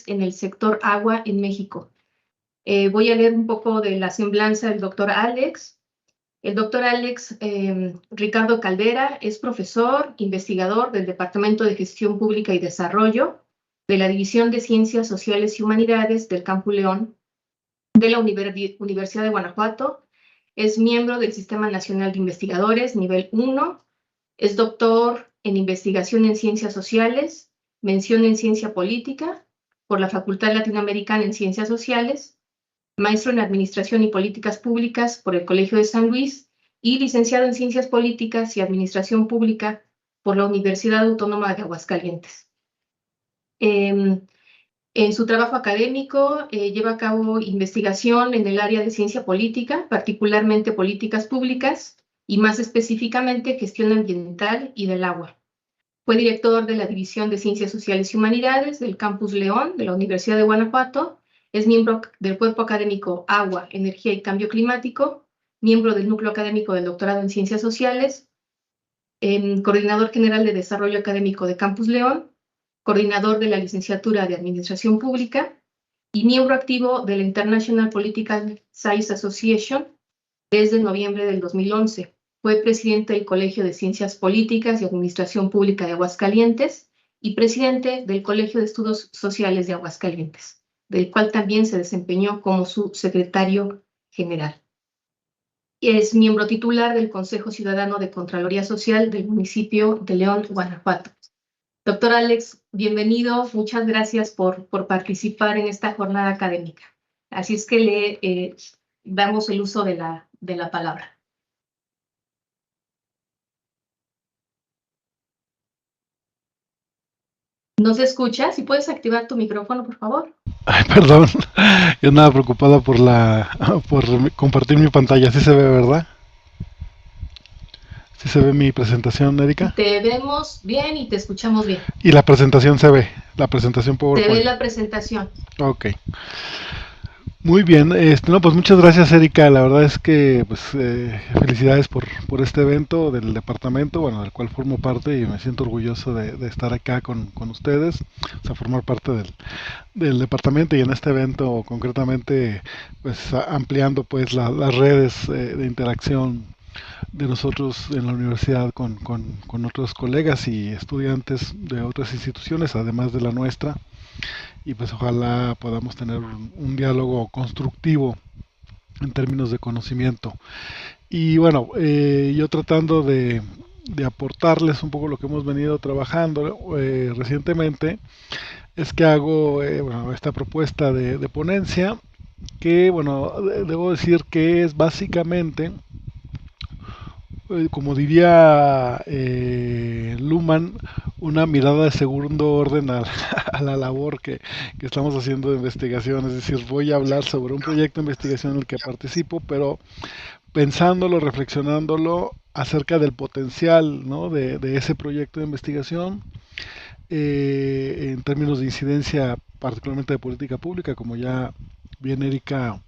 en el sector agua en México. Voy a leer un poco de la semblanza del doctor Alex. El doctor Alex Ricardo Caldera es profesor, investigador del Departamento de Gestión Pública y Desarrollo de la División de Ciencias Sociales y Humanidades del Campus León de la Universidad de Guanajuato. Es miembro del Sistema Nacional de Investigadores, nivel 1. Es doctor en Investigación en Ciencias Sociales, mención en Ciencia Política por la Facultad Latinoamericana en Ciencias Sociales, maestro en Administración y Políticas Públicas por el Colegio de San Luis y licenciado en Ciencias Políticas y Administración Pública por la Universidad Autónoma de Aguascalientes. En su trabajo académico lleva a cabo investigación en el área de ciencia política, particularmente políticas públicas y más específicamente gestión ambiental y del agua. Fue director de la División de Ciencias Sociales y Humanidades del Campus León de la Universidad de Guanajuato. Es miembro del cuerpo académico Agua, Energía y Cambio Climático, miembro del núcleo académico del doctorado en Ciencias Sociales, coordinador general de Desarrollo Académico de Campus León, coordinador de la licenciatura de Administración Pública y miembro activo de la International Political Science Association desde noviembre del 2011. Fue presidente del Colegio de Ciencias Políticas y Administración Pública de Aguascalientes y presidente del Colegio de Estudios Sociales de Aguascalientes, del cual también se desempeñó como su secretario general. Es miembro titular del Consejo Ciudadano de Contraloría Social del municipio de León, Guanajuato. Doctor Alex, bienvenido. Muchas gracias por participar en esta jornada académica. Así es que le damos el uso de la palabra. ¿No se escucha? Si puedes activar tu micrófono, por favor. Ay, perdón, yo andaba preocupado por compartir mi pantalla. ¿Sí se ve, verdad? ¿Sí se ve mi presentación, Erika? Te vemos bien y te escuchamos bien. Y la presentación se ve, la presentación PowerPoint. Se ve la presentación. Ok. Muy bien, no, pues muchas gracias, Erika. La verdad es que pues felicidades por este evento del departamento, bueno, del cual formo parte y me siento orgulloso de estar acá con ustedes, o sea, formar parte del departamento y en este evento concretamente pues ampliando pues las redes de interacción de nosotros en la universidad con otros colegas y estudiantes de otras instituciones, además de la nuestra, y pues ojalá podamos tener un diálogo constructivo en términos de conocimiento. Y bueno, yo tratando de aportarles un poco lo que hemos venido trabajando recientemente, es que hago bueno, esta propuesta de ponencia, que bueno, debo decir que es básicamente, como diría Luhmann, una mirada de segundo orden a la labor que estamos haciendo de investigación. Es decir, voy a hablar sobre un proyecto de investigación en el que participo, pero pensándolo, reflexionándolo acerca del potencial, ¿no?, de ese proyecto de investigación en términos de incidencia, particularmente de política pública, como ya bien Erika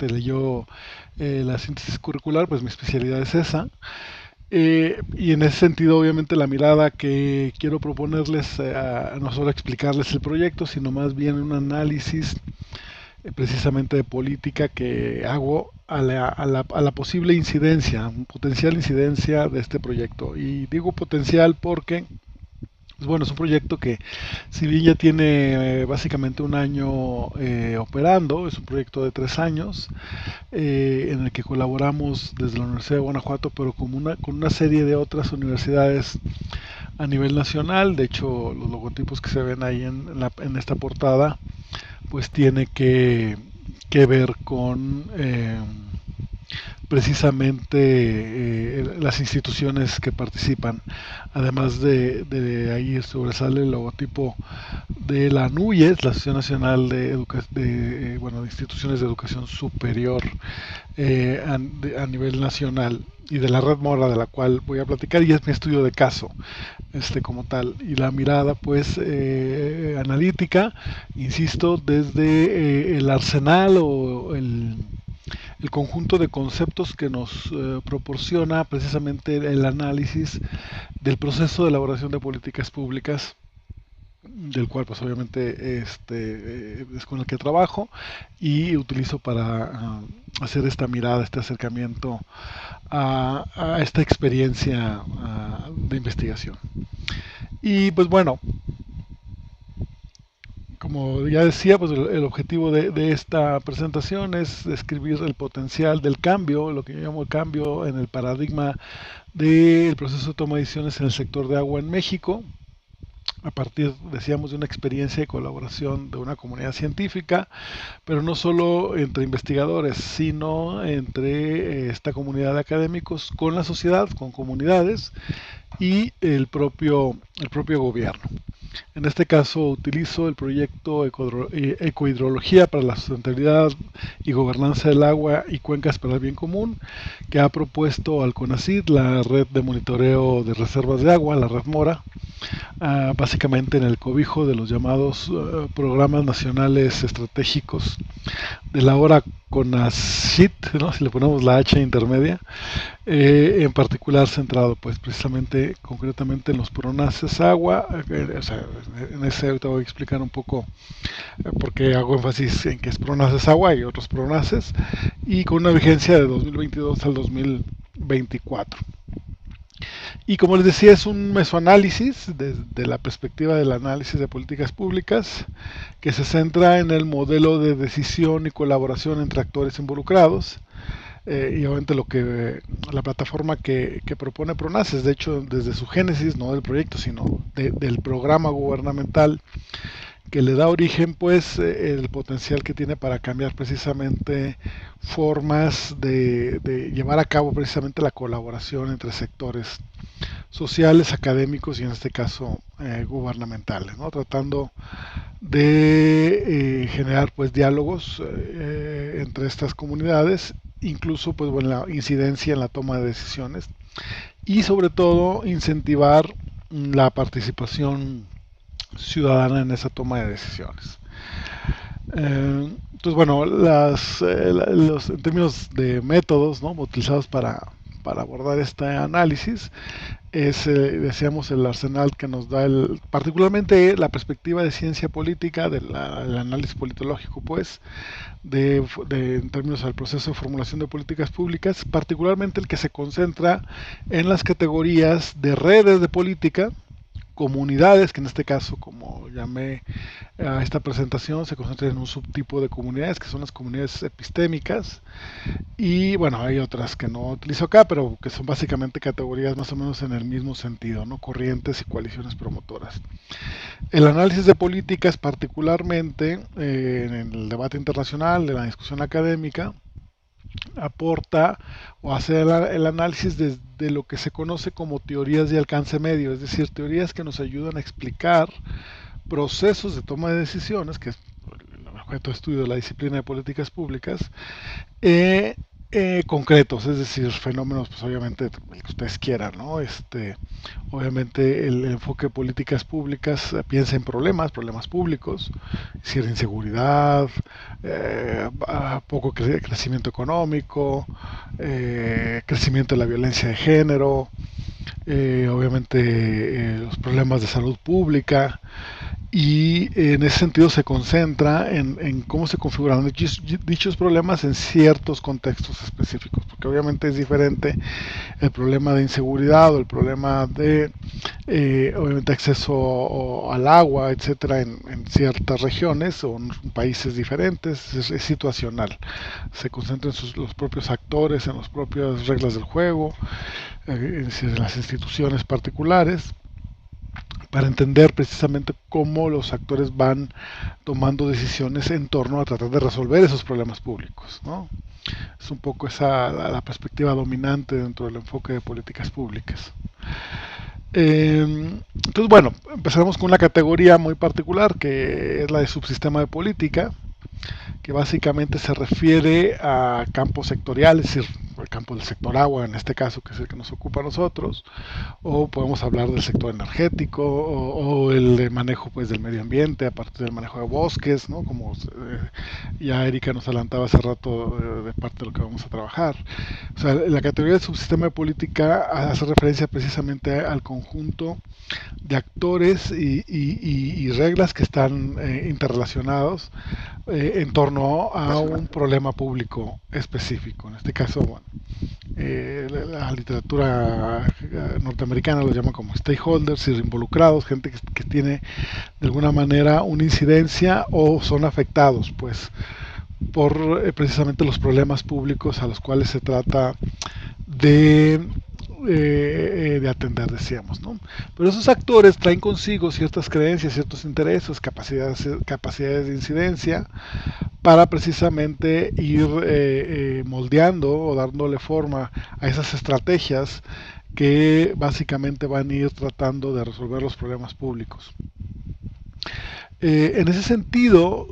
leyó la síntesis curricular, pues mi especialidad es esa. Y en ese sentido, obviamente, la mirada que quiero proponerles, no solo explicarles el proyecto, sino más bien un análisis precisamente de política que hago a la posible incidencia, potencial incidencia de este proyecto. Y digo potencial porque pues bueno, es un proyecto que, si bien ya tiene básicamente un año operando, es un proyecto de 3 años, en el que colaboramos desde la Universidad de Guanajuato, pero con una serie de otras universidades a nivel nacional. De hecho, los logotipos que se ven ahí en esta portada, pues tiene que ver con precisamente las instituciones que participan. Además de ahí sobresale el logotipo de la NUYES, la Asociación Nacional de Instituciones de Educación Superior a nivel nacional, y de la Red Mora, de la cual voy a platicar, y es mi estudio de caso como tal, y la mirada pues analítica, insisto, desde el arsenal o el conjunto de conceptos que nos proporciona precisamente el análisis del proceso de elaboración de políticas públicas del cual pues obviamente es con el que trabajo y utilizo para hacer esta mirada, este acercamiento a esta experiencia de investigación. Y pues bueno, como ya decía, pues el objetivo de esta presentación es describir el potencial del cambio, lo que yo llamo el cambio en el paradigma del proceso de toma de decisiones en el sector de agua en México, a partir, decíamos, de una experiencia de colaboración de una comunidad científica, pero no solo entre investigadores, sino entre esta comunidad de académicos con la sociedad, con comunidades y el propio gobierno. En este caso utilizo el proyecto Ecohidrología para la Sustentabilidad y Gobernanza del Agua y Cuencas para el Bien Común, que ha propuesto al CONACYT, la red de monitoreo de reservas de agua, la red Mora, básicamente en el cobijo de los llamados programas nacionales estratégicos de la ahora CONACYT, ¿no? Si le ponemos la H intermedia, en particular centrado pues precisamente concretamente en los PRONACES agua, o sea, en ese ahorita voy a explicar un poco por qué hago énfasis en que es PRONACES agua y otros PRONACES, y con una vigencia de 2022 al 2024. Y como les decía, es un mesoanálisis desde la perspectiva del análisis de políticas públicas que se centra en el modelo de decisión y colaboración entre actores involucrados. Y obviamente la plataforma que propone PRONACES, de hecho desde su génesis, no del proyecto, sino del programa gubernamental que le da origen, pues el potencial que tiene para cambiar precisamente formas de llevar a cabo precisamente la colaboración entre sectores sociales, académicos y en este caso gubernamentales, ¿no? Tratando de generar pues diálogos entre estas comunidades, incluso pues bueno, la incidencia en la toma de decisiones y sobre todo incentivar la participación ciudadana en esa toma de decisiones. Entonces, bueno, en términos de métodos, ¿no?, utilizados para abordar este análisis, decíamos, el arsenal que nos da particularmente la perspectiva de ciencia política, del análisis politológico, pues, en términos del proceso de formulación de políticas públicas, particularmente el que se concentra en las categorías de redes de política, comunidades, que en este caso, como llamé a esta presentación, se concentra en un subtipo de comunidades, que son las comunidades epistémicas, y bueno, hay otras que no utilizo acá, pero que son básicamente categorías más o menos en el mismo sentido, ¿no? Corrientes y coaliciones promotoras. El análisis de políticas, particularmente en el debate internacional, de la discusión académica, aporta o hace el análisis de lo que se conoce como teorías de alcance medio, es decir, teorías que nos ayudan a explicar procesos de toma de decisiones, que es el objeto de estudio de la disciplina de políticas públicas, concretos, es decir, fenómenos, pues obviamente el que ustedes quieran, ¿no? Obviamente el enfoque de políticas públicas piensa en problemas públicos, es decir, inseguridad, poco crecimiento económico, crecimiento de la violencia de género, obviamente los problemas de salud pública, y en ese sentido se concentra en cómo se configuran dichos problemas en ciertos contextos específicos, porque obviamente es diferente el problema de inseguridad o el problema de obviamente acceso al agua, etcétera, en ciertas regiones o en países diferentes, es situacional, se concentra en los propios actores, en las propias reglas del juego, en las instituciones particulares, para entender precisamente cómo los actores van tomando decisiones en torno a tratar de resolver esos problemas públicos, ¿no? Es un poco esa la perspectiva dominante dentro del enfoque de políticas públicas. Entonces, bueno, empezaremos con una categoría muy particular, que es la de subsistema de política, que básicamente se refiere a campos sectoriales, es decir, el campo del sector agua, en este caso, que es el que nos ocupa a nosotros, o podemos hablar del sector energético, o el de manejo pues del medio ambiente, a partir del manejo de bosques, ¿no? Como ya Erika nos adelantaba hace rato de parte de lo que vamos a trabajar. O sea, la categoría de subsistema de política hace referencia precisamente al conjunto de actores y reglas que están interrelacionados en torno a un problema público específico. En este caso, bueno, la literatura norteamericana lo llama como stakeholders, involucrados, gente que tiene de alguna manera una incidencia o son afectados, pues, por precisamente los problemas públicos a los cuales se trata de atender, decíamos, ¿no? Pero esos actores traen consigo ciertas creencias, ciertos intereses, capacidades de incidencia para precisamente ir moldeando o dándole forma a esas estrategias que básicamente van a ir tratando de resolver los problemas públicos. En ese sentido,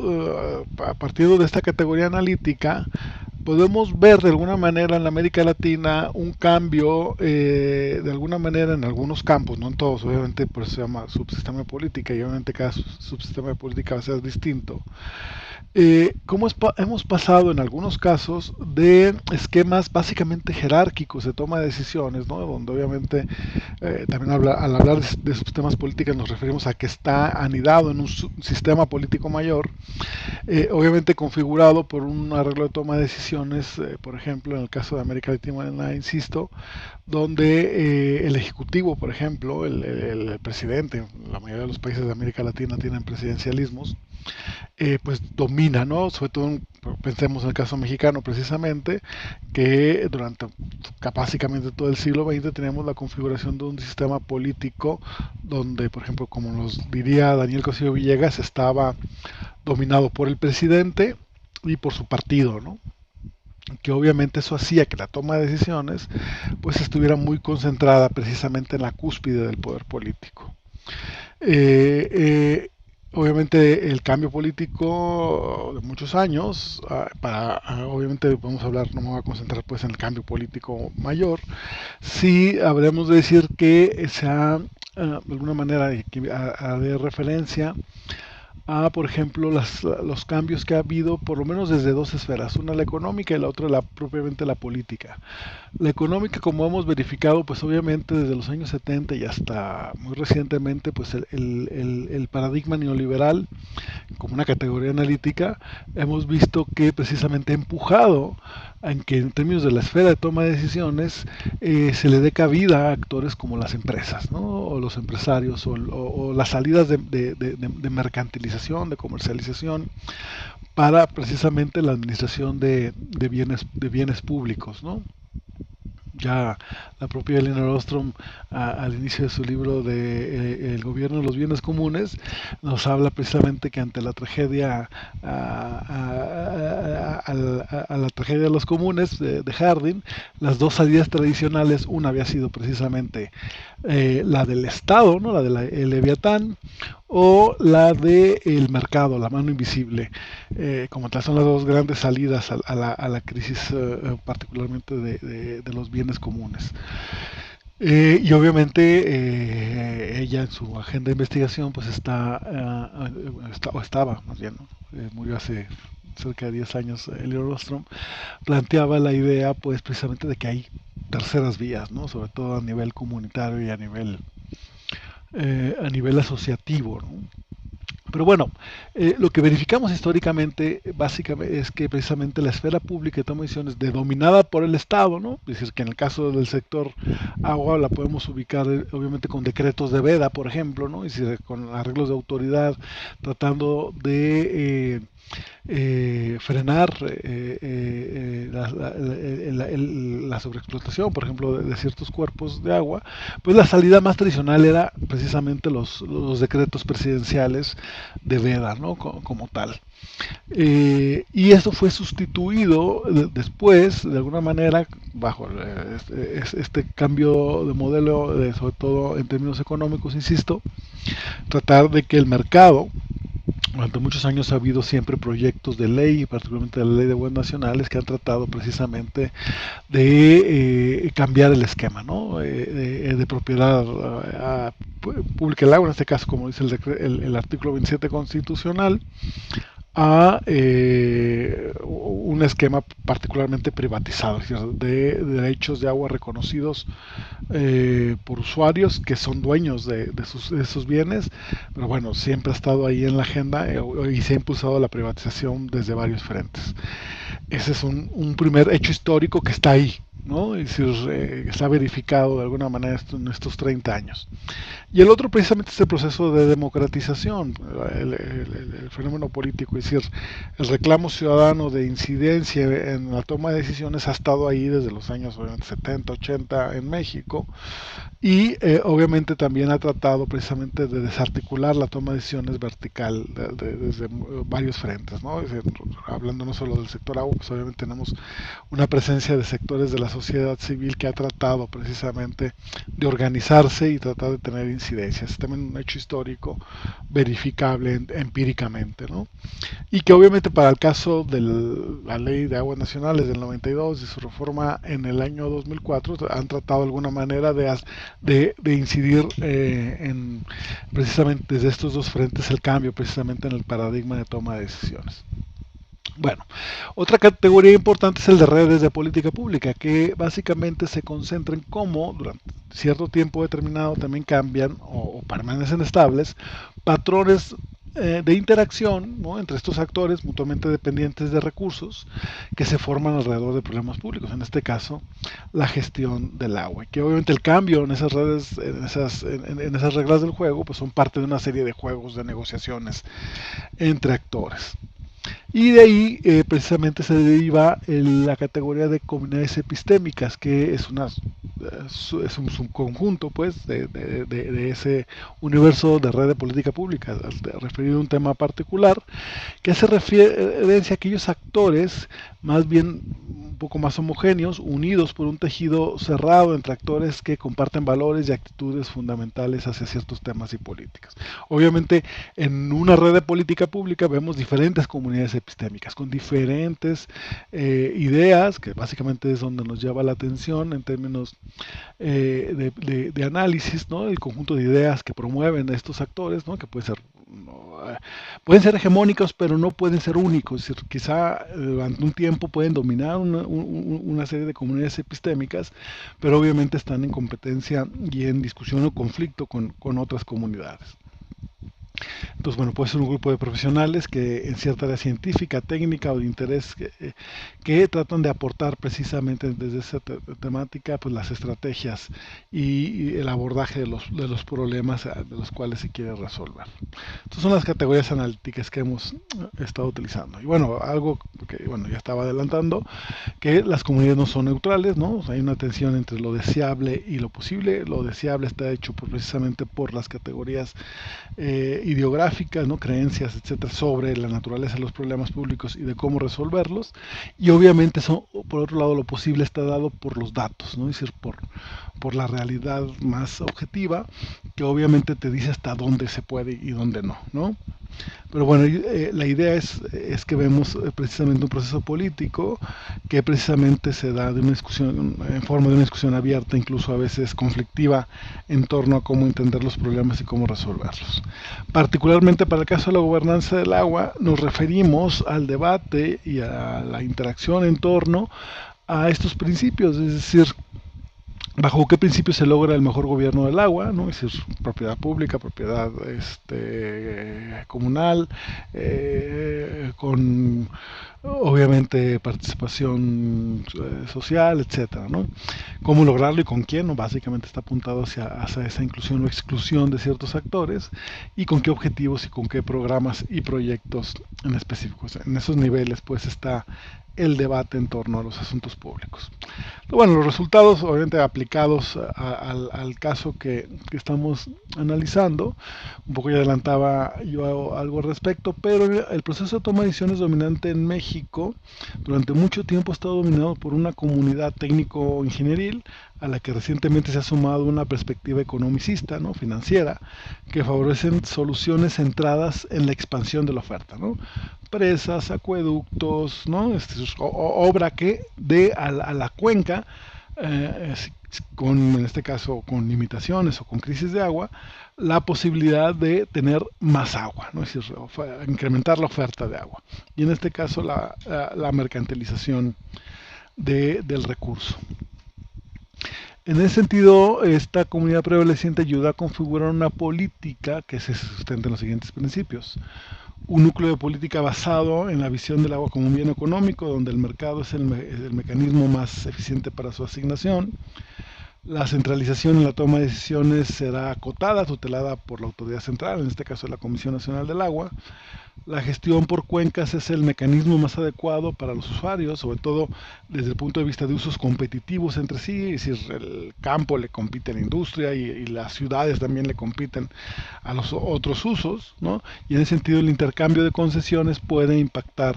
a partir de esta categoría analítica, podemos ver de alguna manera en la América Latina un cambio, de alguna manera en algunos campos, no en todos, obviamente por eso se llama subsistema de política y obviamente cada subsistema de política va a ser distinto. Cómo hemos pasado en algunos casos de esquemas básicamente jerárquicos de toma de decisiones, ¿no? Donde obviamente también al hablar de sistemas políticos nos referimos a que está anidado en un sistema político mayor, obviamente configurado por un arreglo de toma de decisiones, por ejemplo, en el caso de América Latina, insisto, donde el Ejecutivo, por ejemplo, el presidente, la mayoría de los países de América Latina tienen presidencialismos, pues domina, ¿no? Sobre todo, pensemos en el caso mexicano precisamente, que durante básicamente todo el siglo XX tenemos la configuración de un sistema político donde, por ejemplo, como nos diría Daniel Cosío Villegas, estaba dominado por el presidente y por su partido, ¿no? Que obviamente eso hacía que la toma de decisiones pues estuviera muy concentrada precisamente en la cúspide del poder político. Obviamente el cambio político de muchos años, obviamente podemos hablar, no me voy a concentrar pues en el cambio político mayor, sí habremos de decir que se ha de alguna manera de referencia a, por ejemplo, los cambios que ha habido, por lo menos desde dos esferas, una la económica y la otra propiamente la política. La económica, como hemos verificado, pues obviamente desde los años 70 y hasta muy recientemente, pues el paradigma neoliberal, como una categoría analítica, hemos visto que precisamente ha empujado en que en términos de la esfera de toma de decisiones se le dé cabida a actores como las empresas, ¿no? O los empresarios, o las salidas de mercantilización, de comercialización, para precisamente la administración de bienes públicos, ¿no? Ya la propia Elinor Ostrom, al inicio de su libro de El gobierno de los bienes comunes, nos habla precisamente que ante la tragedia la tragedia de los comunes de Harding, las dos salidas tradicionales, una había sido precisamente la del Estado, ¿no? La del Leviatán, o la del mercado, la mano invisible. Como tal, son las dos grandes salidas a la crisis, particularmente de los bienes comunes. Y obviamente ella en su agenda de investigación pues estaba más bien, ¿no? Murió hace cerca de 10 años Elinor Ostrom, planteaba la idea pues precisamente de que hay terceras vías, ¿no? Sobre todo a nivel comunitario y a nivel asociativo, ¿no? Pero bueno, lo que verificamos históricamente básicamente es que precisamente la esfera pública de toma de decisiones dominada por el Estado, ¿no? Es decir, que en el caso del sector agua la podemos ubicar obviamente con decretos de veda, por ejemplo, ¿no? Y con arreglos de autoridad tratando de frenar la sobreexplotación, por ejemplo, de ciertos cuerpos de agua, pues la salida más tradicional era precisamente los decretos presidenciales de veda, ¿no? Como tal. Y eso fue sustituido después, de alguna manera, bajo este cambio de modelo, sobre todo en términos económicos, insisto, tratar de que el mercado durante muchos años ha habido siempre proyectos de ley, particularmente de la ley de aguas nacionales, que han tratado precisamente de cambiar el esquema, ¿no? De propiedad pública del agua, en este caso, como dice el artículo 27 constitucional, a un esquema particularmente privatizado, es decir, de derechos de agua reconocidos por usuarios que son dueños de sus bienes, pero bueno, siempre ha estado ahí en la agenda y se ha impulsado la privatización desde varios frentes. Ese es un primer hecho histórico que está ahí, ¿no? Es decir, está verificado de alguna manera en estos 30 años. Y el otro precisamente es el proceso de democratización, el fenómeno político, es decir, el reclamo ciudadano de incidencia en la toma de decisiones ha estado ahí desde los años 70, 80 en México, y obviamente también ha tratado precisamente de desarticular la toma de decisiones vertical desde varios frentes, ¿no? Es decir, hablando no solo del sector agua, pues obviamente tenemos una presencia de sectores de la sociedad civil que ha tratado precisamente de organizarse y tratar de tener incidencias. Es también un hecho histórico verificable empíricamente, ¿no? Y que obviamente para el caso de la ley de aguas nacionales del 92 y su reforma en el año 2004 han tratado de alguna manera de incidir en precisamente desde estos dos frentes el cambio precisamente en el paradigma de toma de decisiones. Bueno, otra categoría importante es el de redes de política pública, que básicamente se concentra en cómo durante cierto tiempo determinado también cambian o permanecen estables patrones de interacción, ¿no?, entre estos actores mutuamente dependientes de recursos que se forman alrededor de problemas públicos, en este caso la gestión del agua, y que obviamente el cambio en esas redes, en esas reglas del juego, pues son parte de una serie de juegos de negociaciones entre actores. Y de ahí precisamente se deriva la categoría de comunidades epistémicas, que es es un subconjunto pues de ese universo de red de política pública, referido a un tema particular, que hace referencia a aquellos actores más bien un poco más homogéneos, unidos por un tejido cerrado entre actores que comparten valores y actitudes fundamentales hacia ciertos temas y políticas. Obviamente, en una red de política pública vemos diferentes comunidades epistémicas con diferentes ideas, que básicamente es donde nos lleva la atención en términos de análisis, ¿no? El conjunto de ideas que promueven estos actores, ¿no?, que pueden ser hegemónicos, pero no pueden ser únicos. Es decir, quizá durante un tiempo pueden dominar una serie de comunidades epistémicas, pero obviamente están en competencia y en discusión o conflicto con otras comunidades. Entonces, bueno, puede ser un grupo de profesionales que en cierta área científica, técnica o de interés que tratan de aportar precisamente desde esa temática pues las estrategias y el abordaje de los problemas de los cuales se quiere resolver. Estas son las categorías analíticas que hemos estado utilizando. Y bueno, algo que bueno, ya estaba adelantando, que las comunidades no son neutrales, ¿no? O sea, hay una tensión entre lo deseable y lo posible. Lo deseable está hecho precisamente por las categorías ideográficas, ¿no?, creencias, etcétera, sobre la naturaleza de los problemas públicos y de cómo resolverlos. Y obviamente eso, por otro lado, lo posible está dado por los datos, ¿no?, es decir, por la realidad más objetiva, que obviamente te dice hasta dónde se puede y dónde no, ¿no? Pero bueno, la idea es que vemos precisamente un proceso político que precisamente se da de una discusión, en forma de una discusión abierta, incluso a veces conflictiva, en torno a cómo entender los problemas y cómo resolverlos. Particularmente para el caso de la gobernanza del agua, nos referimos al debate y a la interacción en torno a estos principios, es decir, bajo qué principio se logra el mejor gobierno del agua, ¿no? Es decir, propiedad pública, propiedad comunal, con obviamente participación social, etcétera, ¿no? Cómo lograrlo y con quién, ¿no? Básicamente está apuntado hacia esa inclusión o exclusión de ciertos actores, y con qué objetivos y con qué programas y proyectos en específico. O sea, en esos niveles pues está el debate en torno a los asuntos públicos. Bueno, los resultados obviamente aplicados al caso que estamos analizando, un poco ya adelantaba yo algo al respecto, pero el proceso de toma de decisiones dominante en México durante mucho tiempo ha estado dominado por una comunidad técnico-ingenieril, a la que recientemente se ha sumado una perspectiva economicista, ¿no?, financiera, que favorecen soluciones centradas en la expansión de la oferta, ¿no? Presas, acueductos, ¿no? Obra que dé a la cuenca, en este caso con limitaciones o con crisis de agua, la posibilidad de tener más agua, ¿no? Es decir, incrementar la oferta de agua. Y en este caso la mercantilización del recurso. En ese sentido, esta comunidad prevaleciente ayuda a configurar una política que se sustenta en los siguientes principios. Un núcleo de política basado en la visión del agua como un bien económico, donde el mercado es el mecanismo más eficiente para su asignación. La centralización en la toma de decisiones será acotada, tutelada por la autoridad central, en este caso la Comisión Nacional del Agua. La gestión por cuencas es el mecanismo más adecuado para los usuarios, sobre todo desde el punto de vista de usos competitivos entre sí, es decir, el campo le compite a la industria y las ciudades también le compiten a los otros usos, ¿no? Y en ese sentido el intercambio de concesiones puede impactar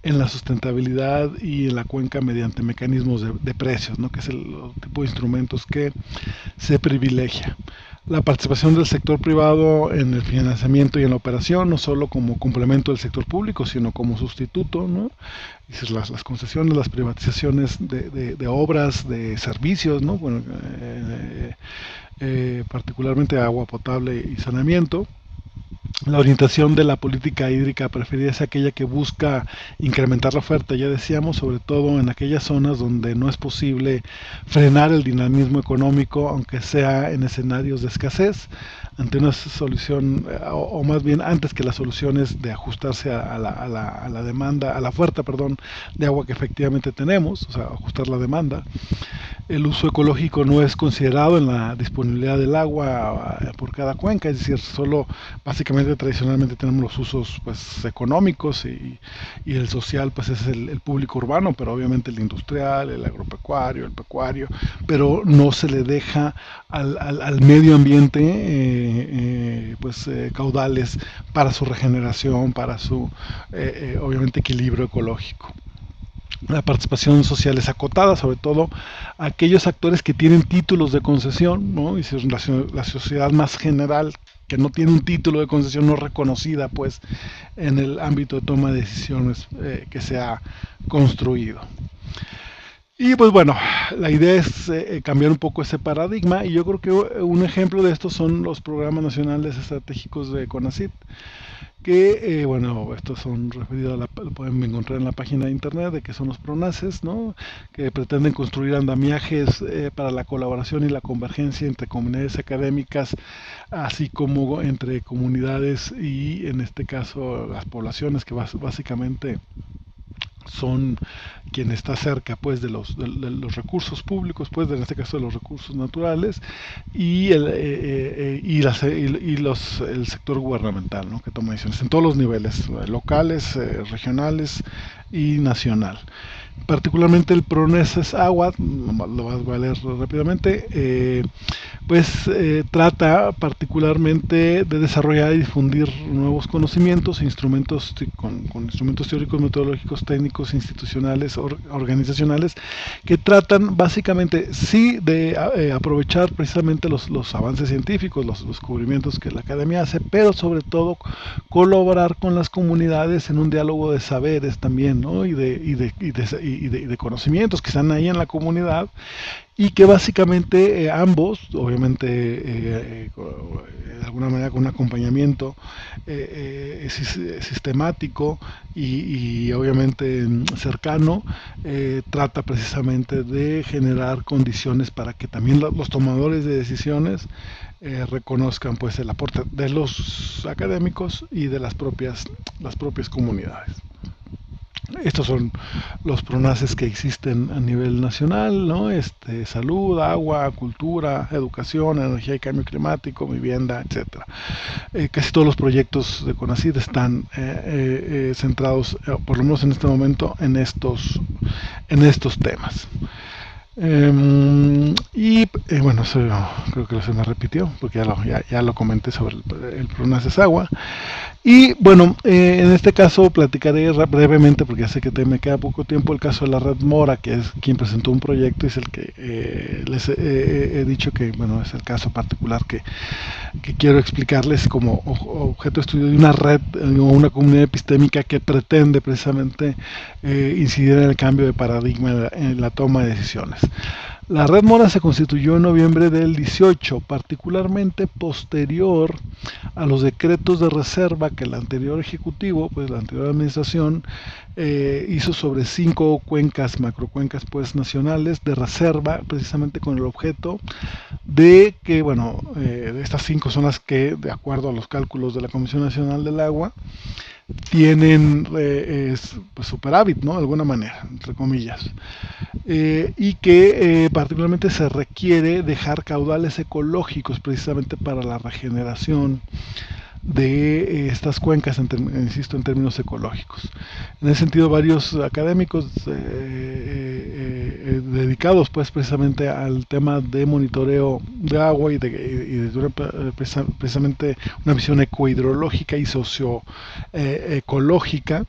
en la sustentabilidad y en la cuenca mediante mecanismos de precios, ¿no?, que es el tipo de instrumentos que se privilegia. La participación del sector privado en el financiamiento y en la operación, no solo como complemento del sector público, sino como sustituto, ¿no? Es decir, las concesiones, las privatizaciones de obras, de servicios, ¿no? Bueno, particularmente agua potable y saneamiento. La orientación de la política hídrica preferida es aquella que busca incrementar la oferta, ya decíamos, sobre todo en aquellas zonas donde no es posible frenar el dinamismo económico, aunque sea en escenarios de escasez, ante una solución, o más bien antes que las soluciones de ajustarse a la demanda, a la oferta, perdón, de agua que efectivamente tenemos, o sea, ajustar la demanda. El uso ecológico no es considerado en la disponibilidad del agua por cada cuenca, es decir, solo básicamente tradicionalmente tenemos los usos pues económicos y el social pues es el público urbano, pero obviamente el industrial, el agropecuario, el pecuario, pero no se le deja al medio ambiente caudales para su regeneración, para su obviamente equilibrio ecológico. La participación social es acotada, sobre todo a aquellos actores que tienen títulos de concesión, ¿no? Y si es la sociedad más general que no tiene un título de concesión no reconocida, pues, en el ámbito de toma de decisiones que se ha construido. Y pues bueno, la idea es cambiar un poco ese paradigma, y yo creo que un ejemplo de esto son los programas nacionales estratégicos de CONACYT, que, bueno, estos son referidos lo pueden encontrar en la página de internet de que son los PRONACES, ¿no?, que pretenden construir andamiajes para la colaboración y la convergencia entre comunidades académicas, así como entre comunidades y, en este caso, las poblaciones, que básicamente son quien está cerca pues de los recursos públicos, pues en este caso de los recursos naturales, y el sector gubernamental, ¿no?, que toma decisiones en todos los niveles, locales, regionales y nacional. Particularmente el PRONACES Agua, lo voy a leer rápidamente, trata particularmente de desarrollar y difundir nuevos conocimientos e instrumentos con instrumentos teóricos, metodológicos, técnicos, institucionales, organizacionales, que tratan básicamente sí de aprovechar precisamente los avances científicos, los descubrimientos que la academia hace, pero sobre todo colaborar con las comunidades en un diálogo de saberes también, ¿no?, y de conocimientos que están ahí en la comunidad, y que básicamente ambos, obviamente de alguna manera con un acompañamiento sistemático y obviamente cercano, trata precisamente de generar condiciones para que también los tomadores de decisiones reconozcan pues el aporte de los académicos y de las propias comunidades. Estos son los PRONACES que existen a nivel nacional, ¿no? Salud, agua, cultura, educación, energía y cambio climático, vivienda, etcétera. Casi todos los proyectos de CONACYT están centrados, por lo menos en este momento, en estos temas. Bueno, creo que se me repitió, porque ya lo comenté sobre el PRONACES Agua. Y bueno, en este caso platicaré brevemente, porque ya sé que me queda poco tiempo, el caso de la Red Mora, que es quien presentó un proyecto y es el que les he dicho que, bueno, es el caso particular que quiero explicarles como objeto de estudio de una red o una comunidad epistémica que pretende precisamente incidir en el cambio de paradigma en la toma de decisiones. La Red Mora se constituyó en noviembre del 18, particularmente posterior a los decretos de reserva que el anterior ejecutivo, pues la anterior administración, hizo sobre 5 cuencas, macrocuencas pues nacionales de reserva, precisamente con el objeto de que, bueno, estas 5 son las que, de acuerdo a los cálculos de la Comisión Nacional del Agua, tienen pues, superávit, ¿no? De alguna manera, entre comillas. Y que particularmente se requiere dejar caudales ecológicos precisamente para la regeneración de estas cuencas, insisto, en términos ecológicos. En ese sentido, varios académicos dedicados pues precisamente al tema de monitoreo de agua y precisamente una visión ecohidrológica y socioecológica,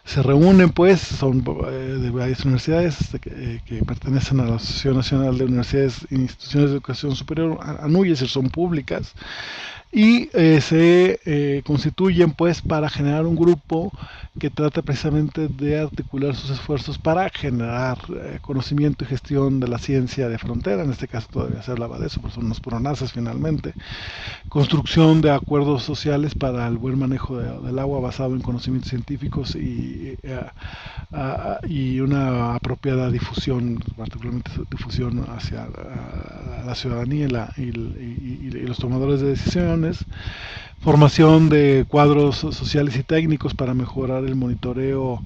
se reúnen pues, son de varias universidades que pertenecen a la Asociación Nacional de Universidades e Instituciones de Educación Superior, ANUYES, son públicas, y se constituyen pues para generar un grupo que trata precisamente de articular sus esfuerzos para generar conocimiento y gestión de la ciencia de frontera. En este caso todavía se hablaba de eso, pues son los PRONACES finalmente. Construcción de acuerdos sociales para el buen manejo del agua basado en conocimientos científicos y una apropiada difusión, particularmente difusión hacia la ciudadanía y los tomadores de decisiones. Formación de cuadros sociales y técnicos para mejorar el monitoreo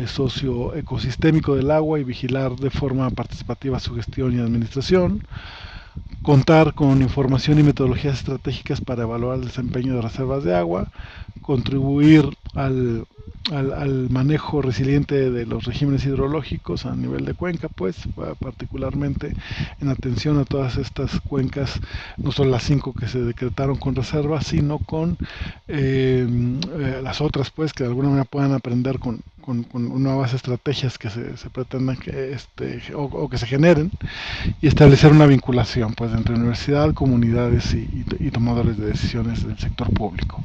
socioecosistémico del agua y vigilar de forma participativa su gestión y administración. Contar con información y metodologías estratégicas para evaluar el desempeño de reservas de agua. Contribuir al manejo resiliente de los regímenes hidrológicos a nivel de cuenca, pues particularmente en atención a todas estas cuencas, no solo las 5 que se decretaron con reserva, sino con las otras, pues que de alguna manera puedan aprender con nuevas estrategias que se pretendan o que se generen, y establecer una vinculación pues entre universidad, comunidades y tomadores de decisiones del sector público.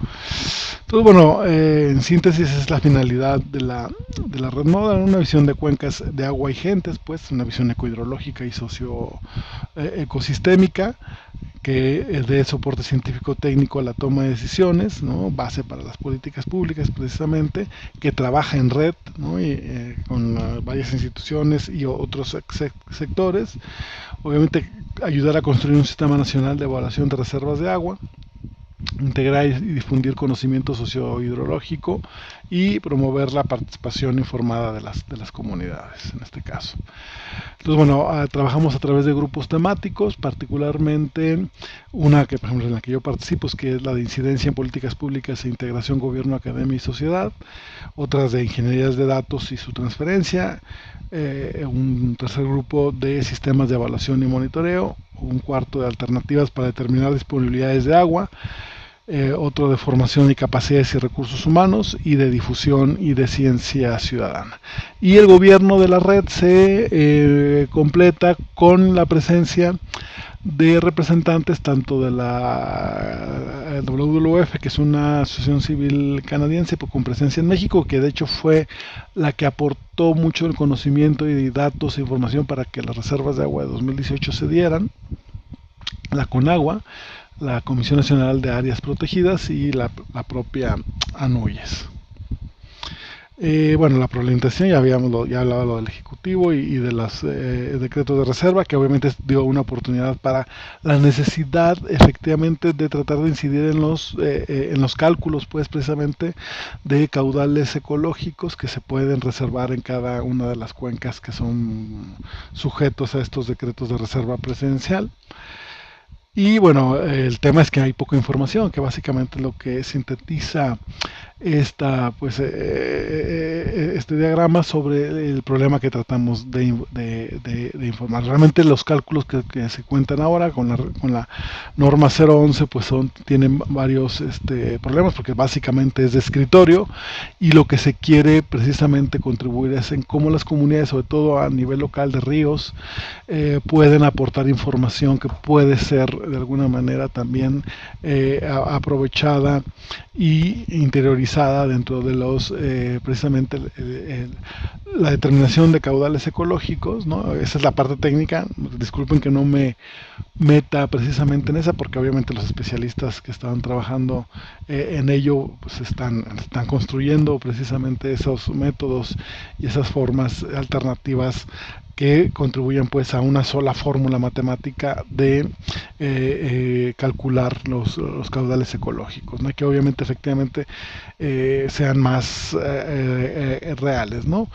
Entonces, bueno, en síntesis es la finalidad de la Red Mora, una visión de cuencas de agua y gentes, pues una visión ecohidrológica y socioecosistémica que dé soporte científico técnico a la toma de decisiones, ¿no? Base para las políticas públicas precisamente, que trabaja en red, ¿no? Con varias instituciones y otros sectores. Obviamente ayudar a construir un sistema nacional de evaluación de reservas de agua, integrar y difundir conocimiento sociohidrológico y promover la participación informada de las comunidades, en este caso. Entonces, bueno, trabajamos a través de grupos temáticos, particularmente una que, por ejemplo, en la que yo participo, que es la de incidencia en políticas públicas e integración gobierno, academia y sociedad, otras de ingenierías de datos y su transferencia, un tercer grupo de sistemas de evaluación y monitoreo, un cuarto de alternativas para determinar disponibilidades de agua, otro de formación y capacidades y recursos humanos, y de difusión y de ciencia ciudadana. Y el gobierno de la red se completa con la presencia de representantes tanto de la WWF, que es una asociación civil canadiense con presencia en México, que de hecho fue la que aportó mucho el conocimiento y datos e información para que las reservas de agua de 2018 se dieran, la CONAGUA, la Comisión Nacional de Áreas Protegidas y la propia ANUYES. Bueno, la problematización ya hablaba lo del Ejecutivo y de los decretos de reserva, que obviamente dio una oportunidad para la necesidad efectivamente de tratar de incidir en los cálculos, pues precisamente de caudales ecológicos que se pueden reservar en cada una de las cuencas que son sujetos a estos decretos de reserva presidencial. Y bueno, el tema es que hay poca información, que básicamente lo que sintetiza este diagrama sobre el problema que tratamos de informar. Realmente los cálculos que se cuentan ahora con la norma 011 pues tienen varios problemas, porque básicamente es de escritorio, y lo que se quiere precisamente contribuir es en cómo las comunidades, sobre todo a nivel local de ríos, pueden aportar información que puede ser de alguna manera también aprovechada y interiorizada dentro de precisamente la determinación de caudales ecológicos, ¿no? Esa es la parte técnica. Disculpen que no me meta precisamente en esa, porque obviamente los especialistas que estaban trabajando en ello pues están construyendo precisamente esos métodos y esas formas alternativas que contribuyen pues a una sola fórmula matemática de calcular los caudales ecológicos, ¿no? Que obviamente efectivamente sean más reales, ¿no?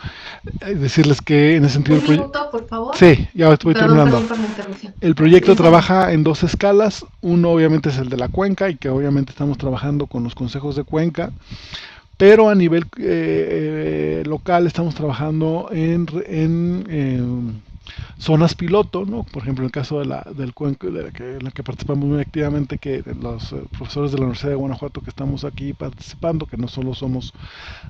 Decirles que en ese sentido Un minuto, por favor. sí, ya estoy terminando. Perdón por la interrupción. El proyecto Licenciado. trabaja en dos escalas. Uno obviamente es el de la cuenca, y que obviamente estamos trabajando con los consejos de cuenca, pero a nivel local estamos trabajando en zonas piloto, ¿no? Por ejemplo, en el caso del cuenco, en la que participamos muy activamente, que los profesores de la Universidad de Guanajuato que estamos aquí participando, que no solo somos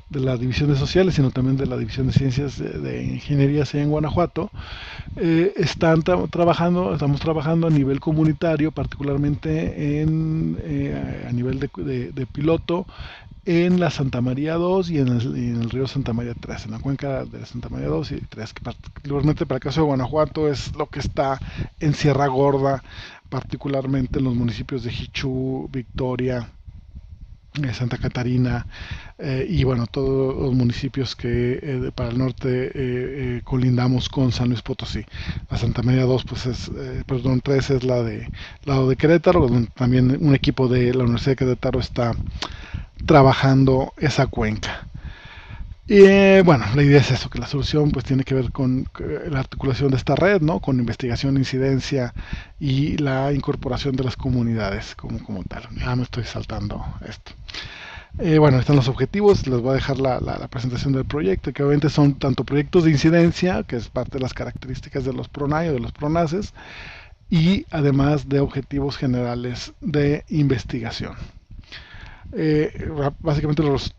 de la División de Sociales, sino también de la División de Ciencias de Ingenierías en Guanajuato, estamos trabajando a nivel comunitario, particularmente a nivel de piloto, en la Santa María 2 y en el río Santa María 3, en la cuenca de Santa María 2 y 3, que particularmente para el caso de Guanajuato es lo que está en Sierra Gorda, particularmente en los municipios de Jichú, Victoria, Santa Catarina, y bueno, todos los municipios que para el norte colindamos con San Luis Potosí. La Santa María 2, pues perdón, 3 es la de lado de Querétaro, donde también un equipo de la Universidad de Querétaro está trabajando esa cuenca. Y bueno, la idea es eso, que la solución pues tiene que ver con la articulación de esta red, ¿no? Con investigación, incidencia y la incorporación de las comunidades como tal. Ya me estoy saltando esto. Bueno, están los objetivos, les voy a dejar la presentación del proyecto, que obviamente son tanto proyectos de incidencia, que es parte de las características de los PRONAI o de los PRONACES, y además de objetivos generales de investigación. Básicamente los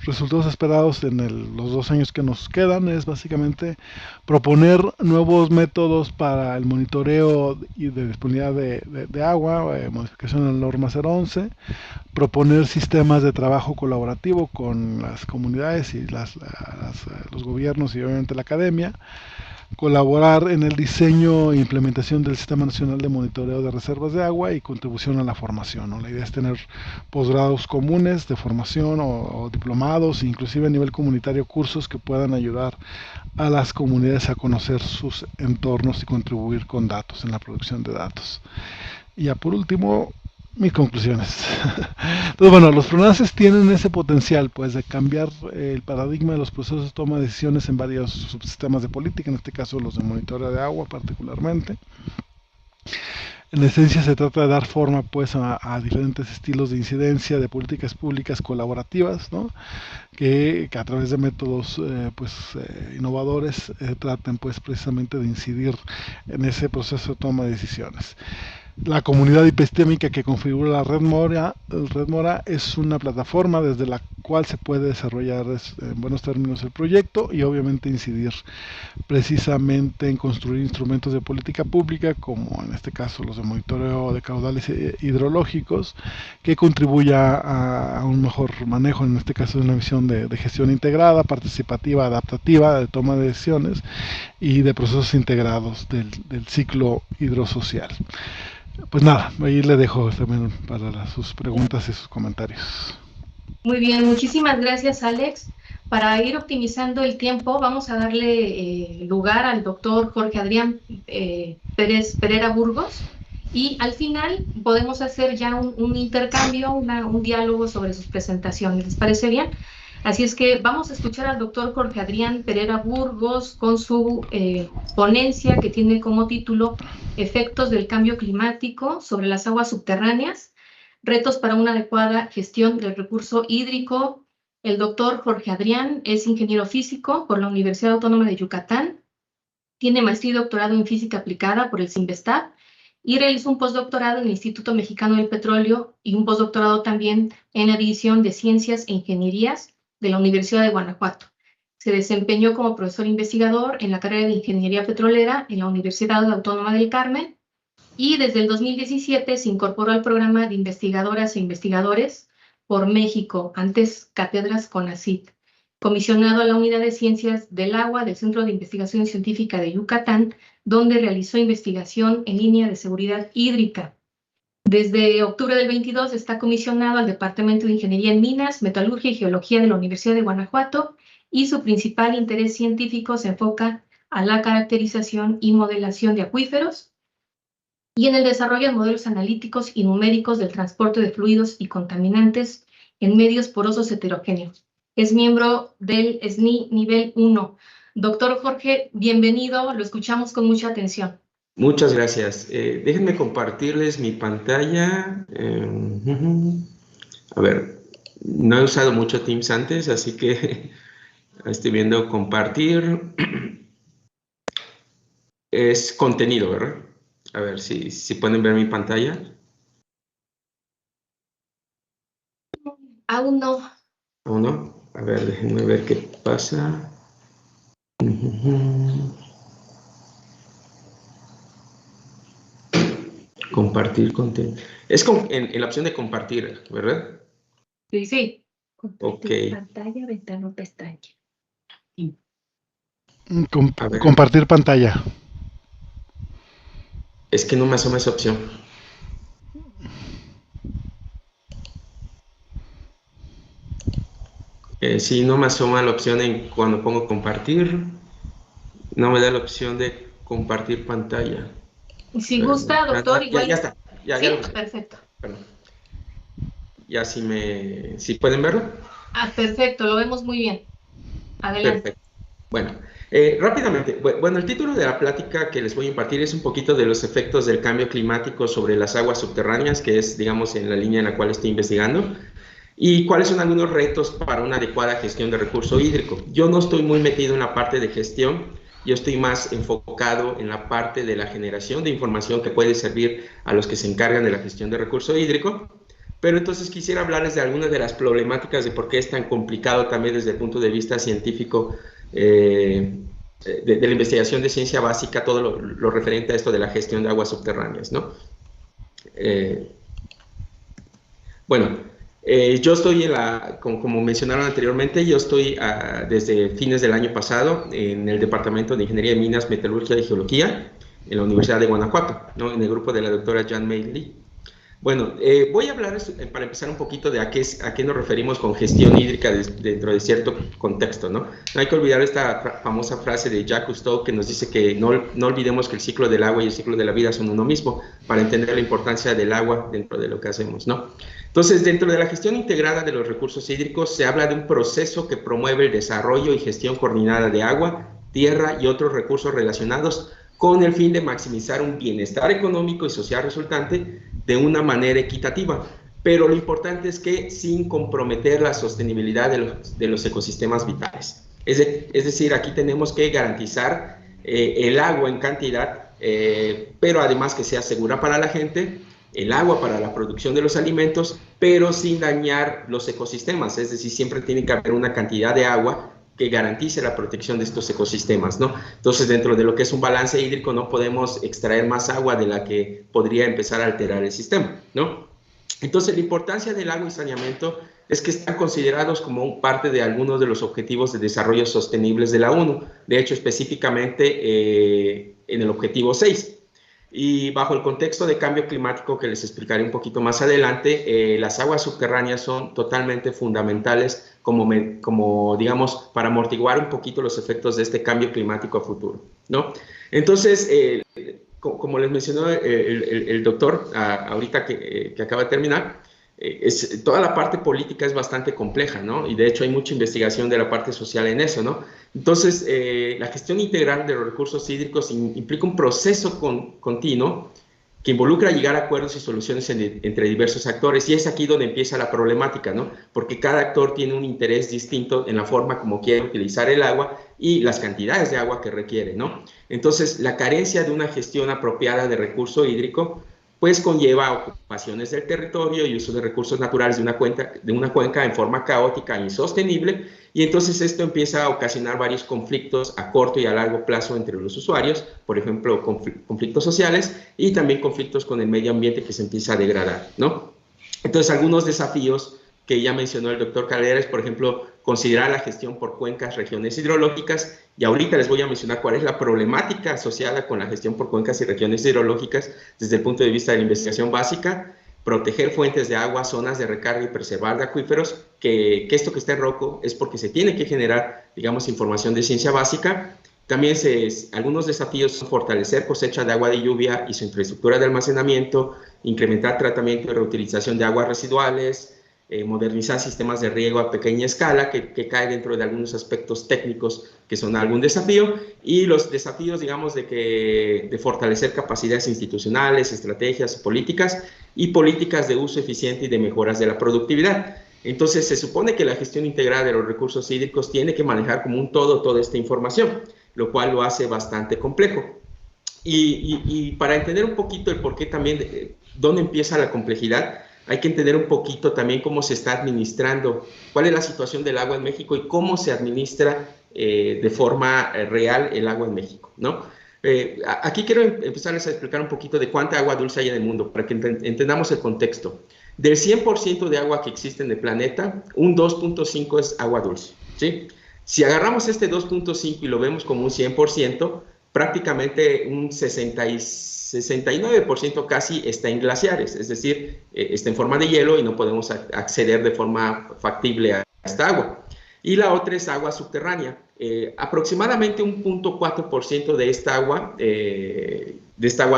resultados esperados en los 2 años que nos quedan es básicamente proponer nuevos métodos para el monitoreo y de disponibilidad de agua, modificación de la norma 011, proponer sistemas de trabajo colaborativo con las comunidades y los gobiernos y obviamente la academia, colaborar en el diseño e implementación del Sistema Nacional de Monitoreo de Reservas de Agua y contribución a la formación, ¿no? La idea es tener posgrados comunes de formación o diplomados, inclusive a nivel comunitario, cursos que puedan ayudar a las comunidades a conocer sus entornos y contribuir con datos en la producción de datos. Y ya por último, mis conclusiones. Entonces, bueno, los PRONACES tienen ese potencial, pues, de cambiar el paradigma de los procesos de toma de decisiones en varios subsistemas de política, en este caso los de monitoreo de agua particularmente. En esencia se trata de dar forma pues a diferentes estilos de incidencia de políticas públicas colaborativas, ¿no? Que a través de métodos innovadores traten pues precisamente de incidir en ese proceso de toma de decisiones. La comunidad epistémica que configura la Red Mora es una plataforma desde la cual se puede desarrollar en buenos términos el proyecto y obviamente incidir precisamente en construir instrumentos de política pública, como en este caso los de monitoreo de caudales hidrológicos, que contribuya a un mejor manejo, en este caso de una visión de gestión integrada, participativa, adaptativa, de toma de decisiones y de procesos integrados del ciclo hidrosocial. Pues nada, ahí le dejo también para sus preguntas y sus comentarios. Muy bien, muchísimas gracias, Alex. Para ir optimizando el tiempo, vamos a darle lugar al doctor Jorge Adrián Pereira Burgos, y al final podemos hacer ya un intercambio, un diálogo sobre sus presentaciones. ¿Les parece bien? Así es que vamos a escuchar al doctor Jorge Adrián Pereira Burgos con su ponencia que tiene como título Efectos del cambio climático sobre las aguas subterráneas, retos para una adecuada gestión del recurso hídrico El doctor Jorge Adrián es ingeniero físico por la Universidad Autónoma de Yucatán. Tiene maestría y doctorado en física aplicada por el CIMBESTAB y realizó un postdoctorado en el Instituto Mexicano del Petróleo y un postdoctorado también en la División de Ciencias e Ingenierías de la Universidad de Guanajuato. Se desempeñó como profesor investigador en la carrera de Ingeniería Petrolera en la Universidad Autónoma del Carmen y desde el 2017 se incorporó al programa de investigadoras e investigadores por México, antes Cátedras CONACYT, comisionado a la Unidad de Ciencias del Agua del Centro de Investigación Científica de Yucatán, donde realizó investigación en línea de seguridad hídrica. Desde octubre del 22 está comisionado al Departamento de Ingeniería en Minas, Metalurgia y Geología de la Universidad de Guanajuato y su principal interés científico se enfoca a la caracterización y modelación de acuíferos y en el desarrollo de modelos analíticos y numéricos del transporte de fluidos y contaminantes en medios porosos heterogéneos. Es miembro del SNI nivel 1. Doctor Jorge, bienvenido, lo escuchamos con mucha atención. Muchas gracias. Déjenme compartirles mi pantalla. A ver, no he usado mucho Teams antes, así que estoy viendo compartir. Es contenido, ¿verdad? A ver si pueden ver mi pantalla. Aún no. ¿O no? A ver, déjenme ver qué pasa. Compartir contenido. Es en la opción de compartir, ¿verdad? Sí, sí. Compartir pantalla, ventana, pestaña. Compartir pantalla. Es que no me asoma esa opción. Sí, no me asoma la opción cuando pongo compartir. No me da la opción de compartir pantalla. Si gusta, doctor, igual. Ya está. Ya lo puse. Perfecto. Perdón. Ya si pueden verlo. Perfecto, lo vemos muy bien. Adelante. Perfecto. Bueno, rápidamente. Bueno, el título de la plática que les voy a impartir es un poquito de los efectos del cambio climático sobre las aguas subterráneas, que es, digamos, en la línea en la cual estoy investigando. Y cuáles son algunos retos para una adecuada gestión de recurso hídrico. Yo no estoy muy metido en la parte de gestión, yo estoy más enfocado en la parte de la generación de información que puede servir a los que se encargan de la gestión de recurso hídrico. Pero entonces quisiera hablarles de algunas de las problemáticas de por qué es tan complicado también desde el punto de vista científico de la investigación de ciencia básica, todo lo referente a esto de la gestión de aguas subterráneas, ¿no? Yo estoy como mencionaron anteriormente, yo estoy desde fines del año pasado en el Departamento de Ingeniería de Minas, Metalurgia y Geología en la Universidad de Guanajuato, ¿no? En el grupo de la doctora Jan May Lee. Bueno, voy a hablar para empezar un poquito de a qué nos referimos con gestión hídrica dentro de cierto contexto, ¿no? No hay que olvidar esta famosa frase de Jacques Cousteau que nos dice que no olvidemos que el ciclo del agua y el ciclo de la vida son uno mismo, para entender la importancia del agua dentro de lo que hacemos, ¿no? Entonces, dentro de la gestión integrada de los recursos hídricos se habla de un proceso que promueve el desarrollo y gestión coordinada de agua, tierra y otros recursos relacionados con el fin de maximizar un bienestar económico y social resultante de una manera equitativa. Pero lo importante es que sin comprometer la sostenibilidad de los ecosistemas vitales. Es decir, aquí tenemos que garantizar el agua en cantidad, pero además que sea segura para la gente, el agua para la producción de los alimentos, pero sin dañar los ecosistemas. Es decir, siempre tiene que haber una cantidad de agua que garantice la protección de estos ecosistemas, ¿no? Entonces, dentro de lo que es un balance hídrico, no podemos extraer más agua de la que podría empezar a alterar el sistema, ¿no? Entonces, la importancia del agua y saneamiento es que están considerados como parte de algunos de los objetivos de desarrollo sostenibles de la ONU, de hecho, específicamente en el objetivo 6. Y bajo el contexto de cambio climático que les explicaré un poquito más adelante, las aguas subterráneas son totalmente fundamentales como digamos, para amortiguar un poquito los efectos de este cambio climático a futuro, ¿no? Entonces, como les mencionó el doctor ahorita que acaba de terminar, toda la parte política es bastante compleja, ¿no? Y de hecho hay mucha investigación de la parte social en eso, ¿no? Entonces, la gestión integral de los recursos hídricos implica un proceso continuo que involucra llegar a acuerdos y soluciones entre diversos actores, y es aquí donde empieza la problemática, ¿no? Porque cada actor tiene un interés distinto en la forma como quiere utilizar el agua y las cantidades de agua que requiere, ¿no? Entonces, la carencia de una gestión apropiada de recurso hídrico pues conlleva ocupaciones del territorio y uso de recursos naturales de una cuenca en forma caótica e insostenible, y entonces esto empieza a ocasionar varios conflictos a corto y a largo plazo entre los usuarios, por ejemplo, conflictos sociales y también conflictos con el medio ambiente que se empieza a degradar, ¿no? Entonces, algunos desafíos que ya mencionó el doctor Caldera es, por ejemplo, considerar la gestión por cuencas, regiones hidrológicas, y ahorita les voy a mencionar cuál es la problemática asociada con la gestión por cuencas y regiones hidrológicas desde el punto de vista de la investigación básica, proteger fuentes de agua, zonas de recarga y preservar de acuíferos, que esto que está en rojo es porque se tiene que generar, digamos, información de ciencia básica. También algunos desafíos son fortalecer cosecha de agua de lluvia y su infraestructura de almacenamiento, incrementar tratamiento y reutilización de aguas residuales, modernizar sistemas de riego a pequeña escala, que cae dentro de algunos aspectos técnicos que son algún desafío, y los desafíos, digamos, de fortalecer capacidades institucionales, estrategias, políticas y políticas de uso eficiente y de mejoras de la productividad. Entonces, se supone que la gestión integrada de los recursos hídricos tiene que manejar como un todo toda esta información, lo cual lo hace bastante complejo. Y para entender un poquito el por qué también, dónde empieza la complejidad, hay que entender un poquito también cómo se está administrando, cuál es la situación del agua en México y cómo se administra de forma real el agua en México, ¿no? Aquí quiero empezarles a explicar un poquito de cuánta agua dulce hay en el mundo, para que entendamos el contexto. Del 100% de agua que existe en el planeta, un 2.5 es agua dulce, ¿sí? Si agarramos este 2.5 y lo vemos como un 100%, prácticamente un 69% casi está en glaciares, es decir, está en forma de hielo y no podemos acceder de forma factible a esta agua. Y la otra es agua subterránea. Aproximadamente un 0.4% de esta agua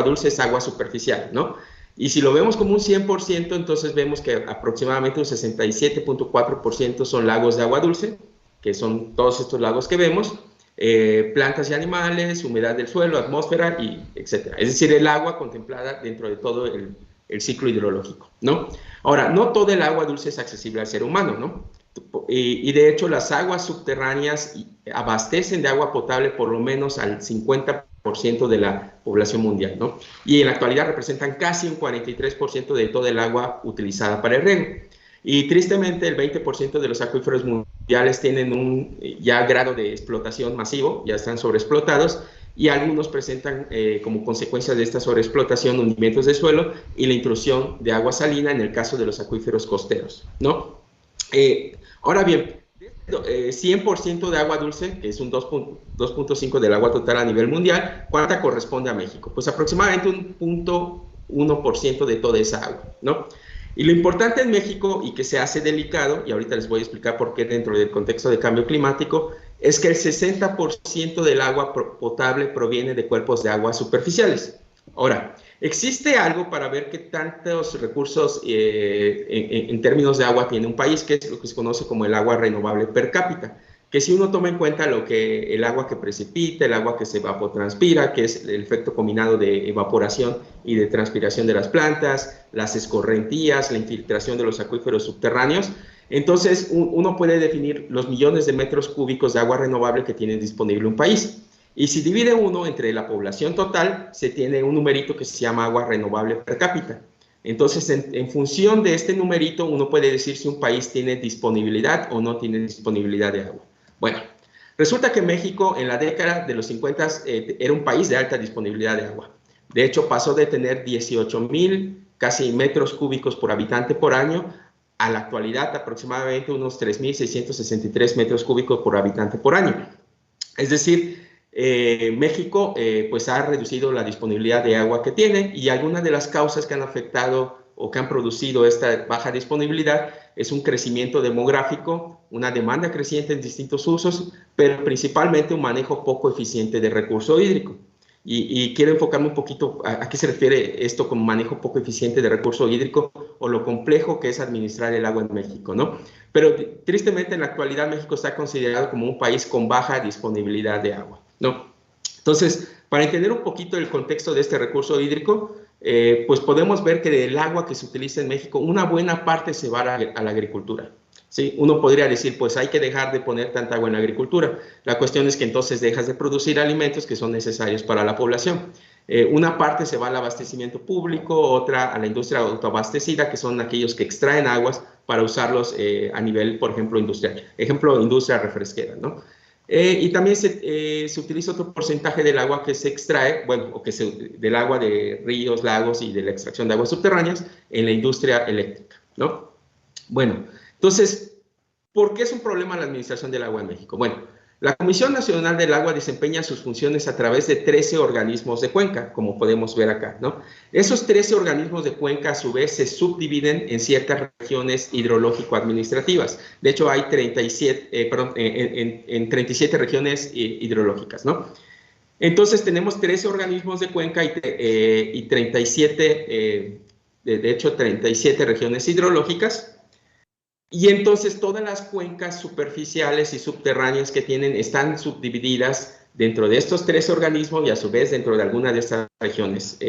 dulce es agua superficial, ¿no? Y si lo vemos como un 100%, entonces vemos que aproximadamente un 67.4% son lagos de agua dulce, que son todos estos lagos que vemos, plantas y animales, humedad del suelo, atmósfera, y etc. Es decir, el agua contemplada dentro de todo el ciclo hidrológico, ¿no? Ahora, no todo el agua dulce es accesible al ser humano, ¿no? Y de hecho, las aguas subterráneas abastecen de agua potable por lo menos al 50% de la población mundial, ¿no? Y en la actualidad representan casi un 43% de todo el agua utilizada para el riego. Y tristemente el 20% de los acuíferos mundiales tienen un ya grado de explotación masivo, ya están sobreexplotados, y algunos presentan como consecuencia de esta sobreexplotación hundimientos de suelo y la intrusión de agua salina en el caso de los acuíferos costeros, ¿no? Ahora bien, 100% de agua dulce, que es un 2.5 del agua total a nivel mundial, ¿cuánta corresponde a México? Pues aproximadamente un 0.1% de toda esa agua, ¿no? Y lo importante en México, y que se hace delicado, y ahorita les voy a explicar por qué dentro del contexto de cambio climático, es que el 60% del agua potable proviene de cuerpos de agua superficiales. Ahora, existe algo para ver qué tantos recursos en términos de agua tiene un país, que es lo que se conoce como el agua renovable per cápita, que si uno toma en cuenta el agua que precipita, el agua que se evapotranspira, que es el efecto combinado de evaporación y de transpiración de las plantas, las escorrentías, la infiltración de los acuíferos subterráneos, entonces uno puede definir los millones de metros cúbicos de agua renovable que tiene disponible un país. Y si divide uno entre la población total, se tiene un numerito que se llama agua renovable per cápita. Entonces, en función de este numerito, uno puede decir si un país tiene disponibilidad o no tiene disponibilidad de agua. Bueno, resulta que México en la década de los 50 era un país de alta disponibilidad de agua. De hecho, pasó de tener 18,000 casi metros cúbicos por habitante por año a la actualidad aproximadamente unos 3,663 metros cúbicos por habitante por año. Es decir, México pues ha reducido la disponibilidad de agua que tiene, y algunas de las causas que han afectado o que han producido esta baja disponibilidad es un crecimiento demográfico, una demanda creciente en distintos usos, pero principalmente un manejo poco eficiente de recurso hídrico. Y quiero enfocarme un poquito a qué se refiere esto con manejo poco eficiente de recurso hídrico, o lo complejo que es administrar el agua en México, ¿no? Pero tristemente en la actualidad México está considerado como un país con baja disponibilidad de agua, ¿no? Entonces, para entender un poquito el contexto de este recurso hídrico, pues podemos ver que del agua que se utiliza en México, una buena parte se va a la agricultura. ¿Sí? Uno podría decir, pues hay que dejar de poner tanta agua en la agricultura. La cuestión es que entonces dejas de producir alimentos que son necesarios para la población. Una parte se va al abastecimiento público, otra a la industria autoabastecida, que son aquellos que extraen aguas para usarlos a nivel, por ejemplo, industrial. Ejemplo, industria refresquera, ¿no? Y también se utiliza otro porcentaje del agua que se extrae, bueno, o que del agua de ríos, lagos y de la extracción de aguas subterráneas en la industria eléctrica, ¿no? Bueno, entonces, ¿por qué es un problema la administración del agua en México? Bueno, la Comisión Nacional del Agua desempeña sus funciones a través de 13 organismos de cuenca, como podemos ver acá, ¿no? Esos 13 organismos de cuenca, a su vez, se subdividen en ciertas regiones hidrológico-administrativas. De hecho, hay 37, en 37 regiones hidrológicas, ¿no? Entonces, tenemos 13 organismos de cuenca y 37, de hecho, 37 regiones hidrológicas. Y entonces todas las cuencas superficiales y subterráneas que tienen están subdivididas dentro de estos 13 organismos y a su vez dentro de alguna de estas regiones,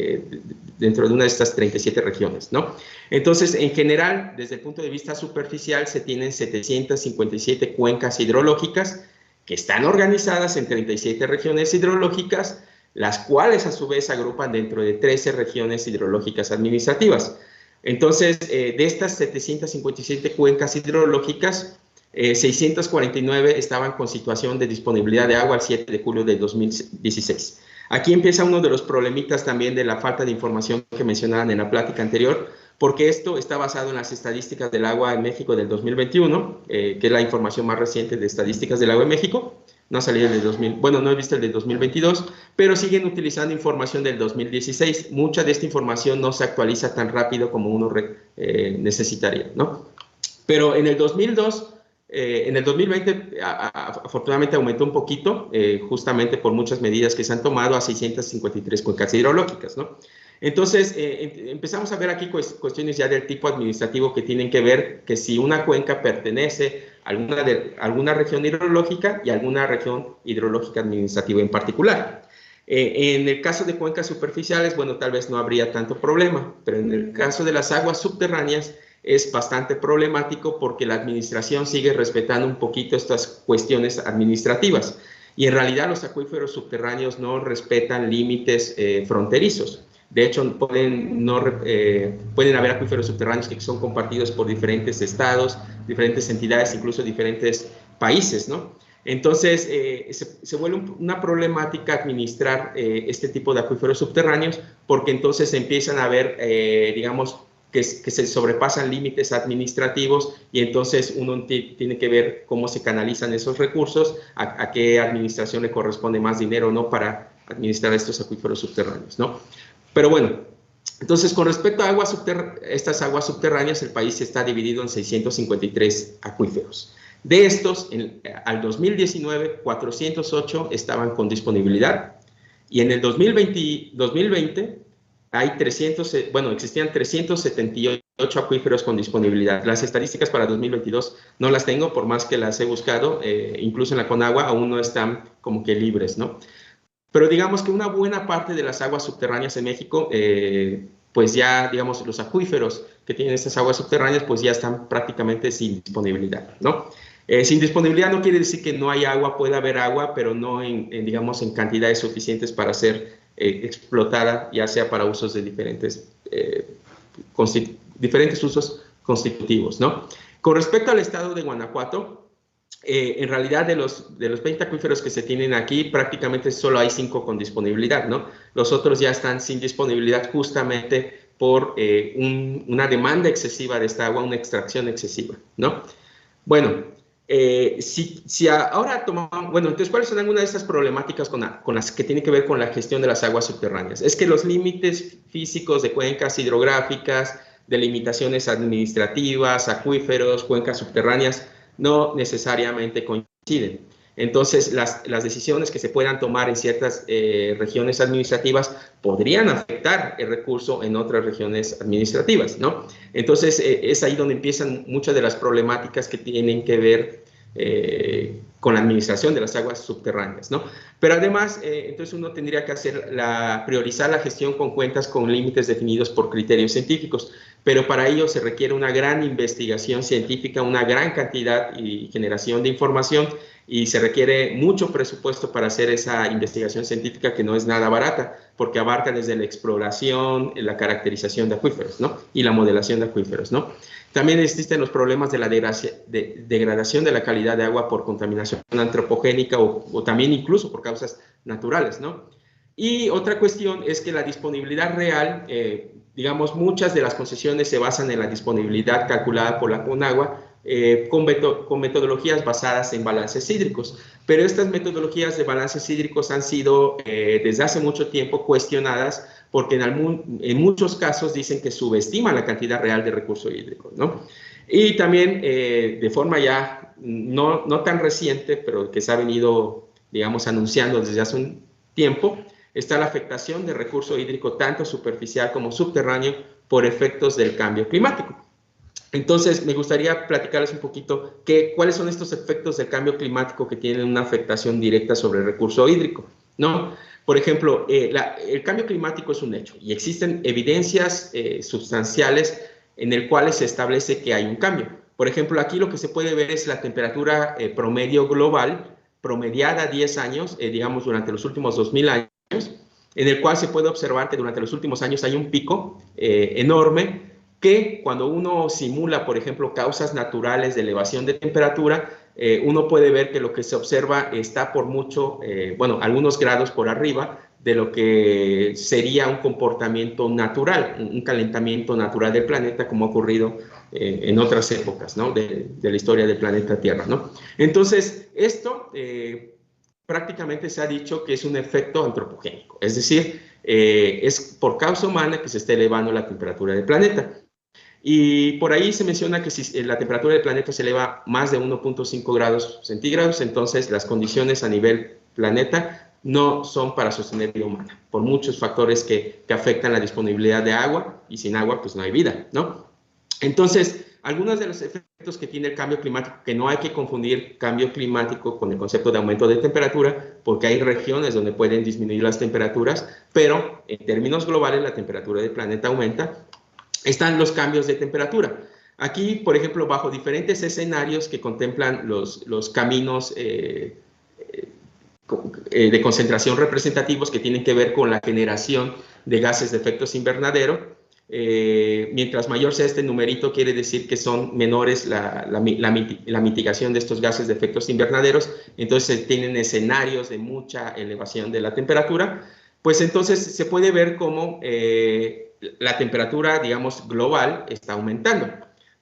dentro de una de estas 37 regiones, ¿no? Entonces, en general, desde el punto de vista superficial, se tienen 757 cuencas hidrológicas que están organizadas en 37 regiones hidrológicas, las cuales a su vez se agrupan dentro de 13 regiones hidrológicas administrativas. Entonces, de estas 757 cuencas hidrológicas, 649 estaban con situación de disponibilidad de agua al 7 de julio de 2016. Aquí empieza uno de los problemitas también de la falta de información que mencionaban en la plática anterior, porque esto está basado en las estadísticas del agua en México del 2021, que es la información más reciente de estadísticas del agua en México. No ha salido el de 2000, bueno, no he visto el de 2022, pero siguen utilizando información del 2016. Mucha de esta información no se actualiza tan rápido como uno necesitaría, ¿no? Pero en el 2020, afortunadamente aumentó un poquito, justamente por muchas medidas que se han tomado a 653 cuencas hidrológicas, ¿no? Entonces, empezamos a ver aquí cuestiones ya del tipo administrativo que tienen que ver que si una cuenca pertenece a alguna región hidrológica y a alguna región hidrológica administrativa en particular. En el caso de cuencas superficiales, bueno, tal vez no habría tanto problema, pero en el caso de las aguas subterráneas es bastante problemático porque la administración sigue respetando un poquito estas cuestiones administrativas y en realidad los acuíferos subterráneos no respetan límites fronterizos. De hecho, pueden haber acuíferos subterráneos que son compartidos por diferentes estados, diferentes entidades, incluso diferentes países, ¿no? Entonces, se vuelve una problemática administrar este tipo de acuíferos subterráneos porque entonces empiezan a haber, digamos, que se sobrepasan límites administrativos y entonces uno tiene que ver cómo se canalizan esos recursos, a qué administración le corresponde más dinero, ¿no? Para administrar estos acuíferos subterráneos, ¿no? Pero bueno, entonces con respecto a estas aguas subterráneas, el país está dividido en 653 acuíferos. De estos, al 2019, 408 estaban con disponibilidad y en el 2020 existían 378 acuíferos con disponibilidad. Las estadísticas para 2022 no las tengo, por más que las he buscado, incluso en la Conagua aún no están como que libres, ¿no? Pero digamos que una buena parte de las aguas subterráneas en México, pues ya, digamos, los acuíferos que tienen estas aguas subterráneas, pues ya están prácticamente sin disponibilidad, ¿no? Sin disponibilidad no quiere decir que no hay agua, puede haber agua, pero no digamos, en cantidades suficientes para ser explotada, ya sea para usos de diferentes usos constitutivos, ¿no? Con respecto al estado de Guanajuato, en realidad de los 20 acuíferos que se tienen aquí, prácticamente solo hay 5 con disponibilidad, ¿no? Los otros ya están sin disponibilidad justamente por una demanda excesiva de esta agua, una extracción excesiva, ¿no? Bueno, si ahora tomamos, bueno, entonces, ¿cuáles son algunas de estas problemáticas con las que tienen que ver con la gestión de las aguas subterráneas? Es que los límites físicos de cuencas hidrográficas, de limitaciones administrativas, acuíferos, cuencas subterráneas, no necesariamente coinciden. Entonces, las decisiones que se puedan tomar en ciertas regiones administrativas podrían afectar el recurso en otras regiones administrativas, ¿no? Entonces, es ahí donde empiezan muchas de las problemáticas que tienen que ver con la administración de las aguas subterráneas, ¿no? Pero además, entonces uno tendría que priorizar la gestión con cuentas con límites definidos por criterios científicos, pero para ello se requiere una gran investigación científica, una gran cantidad y generación de información, y se requiere mucho presupuesto para hacer esa investigación científica, que no es nada barata, porque abarca desde la exploración, la caracterización de acuíferos, ¿no? Y la modelación de acuíferos, ¿no? También existen los problemas de la degradación de la calidad de agua por contaminación antropogénica o también incluso por causas naturales, ¿no? Y otra cuestión es que la disponibilidad real, digamos, muchas de las concesiones se basan en la disponibilidad calculada por la CONAGUA, con metodologías basadas en balances hídricos. Pero estas metodologías de balances hídricos han sido desde hace mucho tiempo cuestionadas, porque en muchos casos dicen que subestiman la cantidad real de recursos hídricos, ¿no? Y también de forma ya no tan reciente, pero que se ha venido, digamos, anunciando desde hace un tiempo, está la afectación del recurso hídrico tanto superficial como subterráneo por efectos del cambio climático. Entonces, me gustaría platicarles un poquito cuáles son estos efectos del cambio climático que tienen una afectación directa sobre el recurso hídrico, ¿no? Por ejemplo, el cambio climático es un hecho y existen evidencias sustanciales en el cuales se establece que hay un cambio. Por ejemplo, aquí lo que se puede ver es la temperatura promedio global, promediada a 10 años, digamos, durante los últimos 2000 años, en el cual se puede observar que durante los últimos años hay un pico enorme, que cuando uno simula, por ejemplo, causas naturales de elevación de temperatura, uno puede ver que lo que se observa está por mucho, bueno, algunos grados por arriba de lo que sería un comportamiento natural, un calentamiento natural del planeta, como ha ocurrido en otras épocas, ¿no? de la historia del planeta Tierra, ¿no? Entonces, esto prácticamente se ha dicho que es un efecto antropogénico, es decir, es por causa humana que se está elevando la temperatura del planeta. Y por ahí se menciona que si la temperatura del planeta se eleva más de 1.5 grados centígrados, entonces las condiciones a nivel planeta no son para sostener vida humana, por muchos factores que afectan la disponibilidad de agua, y sin agua pues no hay vida, ¿no? Entonces, algunos de los efectos que tiene el cambio climático, que no hay que confundir cambio climático con el concepto de aumento de temperatura, porque hay regiones donde pueden disminuir las temperaturas, pero en términos globales la temperatura del planeta aumenta. Están los cambios de temperatura. Aquí, por ejemplo, bajo diferentes escenarios que contemplan los caminos de concentración representativos que tienen que ver con la generación de gases de efectos invernadero. Mientras mayor sea este numerito, quiere decir que son menores la mitigación de estos gases de efectos invernaderos. Entonces, tienen escenarios de mucha elevación de la temperatura. Pues entonces se puede ver cómo la temperatura, digamos, global está aumentando.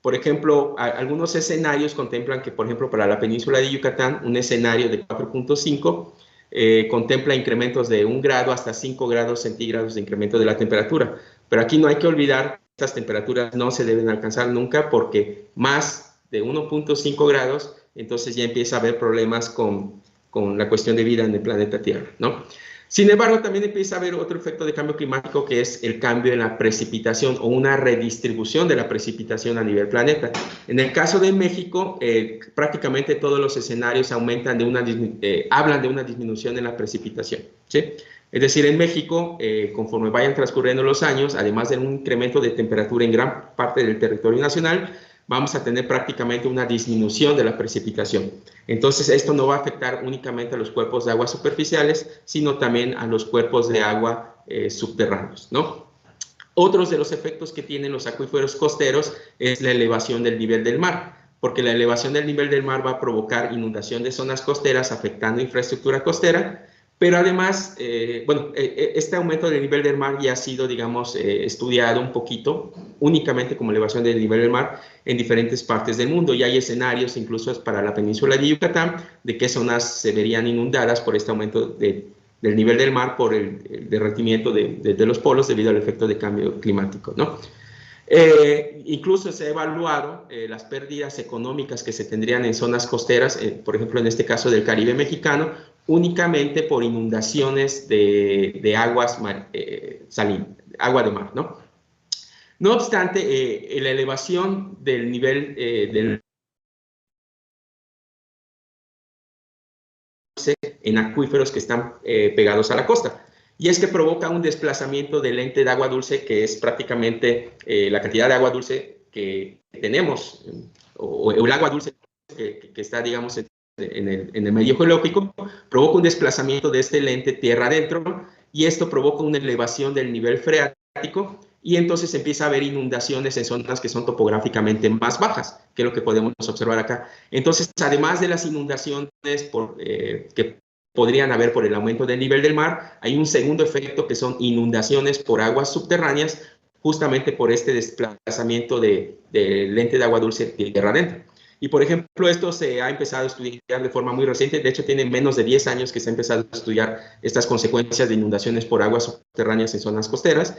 Por ejemplo, algunos escenarios contemplan que, por ejemplo, para la península de Yucatán, un escenario de 4.5 contempla incrementos de 1 grado hasta 5 grados centígrados de incremento de la temperatura. Pero aquí no hay que olvidar que estas temperaturas no se deben alcanzar nunca, porque más de 1.5 grados, entonces ya empieza a haber problemas con la cuestión de vida en el planeta Tierra, ¿no? Sin embargo, también empieza a haber otro efecto de cambio climático, que es el cambio en la precipitación o una redistribución de la precipitación a nivel planeta. En el caso de México, prácticamente todos los escenarios aumentan hablan de una disminución en la precipitación, ¿sí? Es decir, en México, conforme vayan transcurriendo los años, además de un incremento de temperatura en gran parte del territorio nacional, vamos a tener prácticamente una disminución de la precipitación. Entonces, esto no va a afectar únicamente a los cuerpos de agua superficiales, sino también a los cuerpos de agua subterráneos, ¿no? Otros de los efectos que tienen los acuíferos costeros es la elevación del nivel del mar, porque la elevación del nivel del mar va a provocar inundación de zonas costeras, afectando infraestructura costera. Pero además, este aumento del nivel del mar ya ha sido, digamos, estudiado un poquito, únicamente como elevación del nivel del mar en diferentes partes del mundo. Y hay escenarios, incluso para la península de Yucatán, de qué zonas se verían inundadas por este aumento del nivel del mar, por el derretimiento de los polos debido al efecto de cambio climático, ¿no? Incluso se ha evaluado las pérdidas económicas que se tendrían en zonas costeras, por ejemplo, en este caso del Caribe mexicano, únicamente por inundaciones de aguas agua de mar, ¿no? No obstante, la elevación del nivel del en acuíferos que están pegados a la costa. Y es que provoca un desplazamiento del ente de agua dulce, que es prácticamente la cantidad de agua dulce que tenemos, o el agua dulce que está, digamos, en el medio geológico, provoca un desplazamiento de este lente tierra adentro, y esto provoca una elevación del nivel freático, y entonces empieza a haber inundaciones en zonas que son topográficamente más bajas, que es lo que podemos observar acá. Entonces, además de las inundaciones que podrían haber por el aumento del nivel del mar, hay un segundo efecto que son inundaciones por aguas subterráneas, justamente por este desplazamiento del lente de agua dulce tierra adentro. Y, por ejemplo, esto se ha empezado a estudiar de forma muy reciente. De hecho, tiene menos de 10 años que se ha empezado a estudiar estas consecuencias de inundaciones por aguas subterráneas en zonas costeras,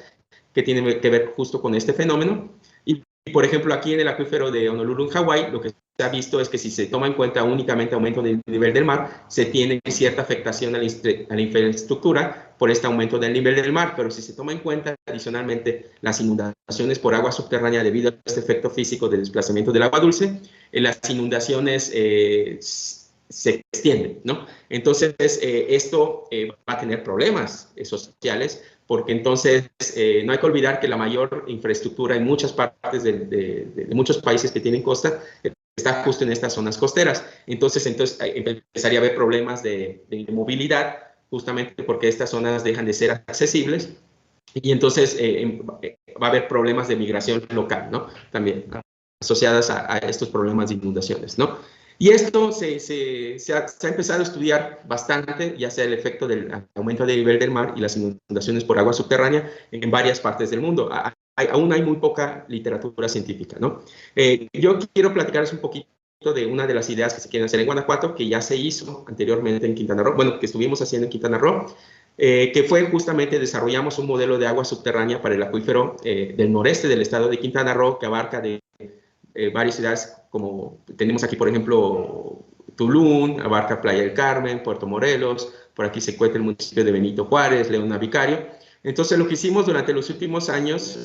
que tienen que ver justo con este fenómeno. Y, por ejemplo, aquí en el acuífero de Honolulu, en Hawái, lo que se ha visto es que si se toma en cuenta únicamente aumento del nivel del mar, se tiene cierta afectación a la infraestructura por este aumento del nivel del mar, pero si se toma en cuenta adicionalmente las inundaciones por agua subterránea debido a este efecto físico de desplazamiento del agua dulce, las inundaciones se extienden, ¿no? Entonces, esto va a tener problemas sociales, porque entonces no hay que olvidar que la mayor infraestructura en muchas partes de muchos países que tienen costa está justo en estas zonas costeras. Entonces empezaría a haber problemas de movilidad, justamente porque estas zonas dejan de ser accesibles, y entonces va a haber problemas de migración local, ¿no? También asociadas a estos problemas de inundaciones, ¿no? Y esto se ha empezado a estudiar bastante, ya sea el efecto del aumento del nivel del mar y las inundaciones por agua subterránea en varias partes del mundo. Aún hay muy poca literatura científica, ¿no? Yo quiero platicarles un poquito de una de las ideas que se quieren hacer en Guanajuato, que ya se hizo anteriormente en Quintana Roo, bueno, que estuvimos haciendo en Quintana Roo, que fue justamente desarrollamos un modelo de agua subterránea para el acuífero del noreste del estado de Quintana Roo, que abarca de varias ciudades, como tenemos aquí, por ejemplo, Tulum, abarca Playa del Carmen, Puerto Morelos, por aquí se encuentra el municipio de Benito Juárez, León Vicario. Entonces, lo que hicimos durante los últimos años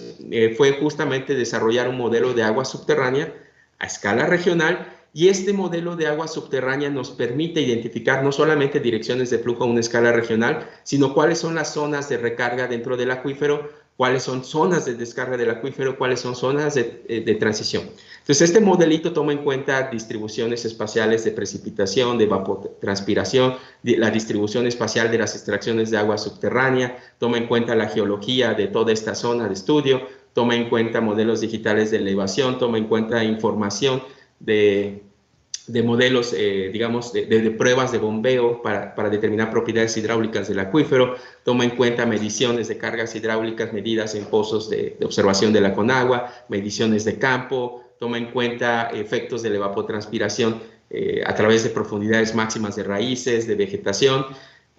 fue justamente desarrollar un modelo de agua subterránea a escala regional, y este modelo de agua subterránea nos permite identificar no solamente direcciones de flujo a una escala regional, sino cuáles son las zonas de recarga dentro del acuífero, cuáles son zonas de descarga del acuífero, cuáles son zonas de transición. Entonces, este modelito toma en cuenta distribuciones espaciales de precipitación, de evapotranspiración, la distribución espacial de las extracciones de agua subterránea, toma en cuenta la geología de toda esta zona de estudio, toma en cuenta modelos digitales de elevación, toma en cuenta información de modelos, digamos, de pruebas de bombeo para determinar propiedades hidráulicas del acuífero, toma en cuenta mediciones de cargas hidráulicas medidas en pozos de observación de la Conagua, mediciones de campo, toma en cuenta efectos de la evapotranspiración a través de profundidades máximas de raíces, de vegetación,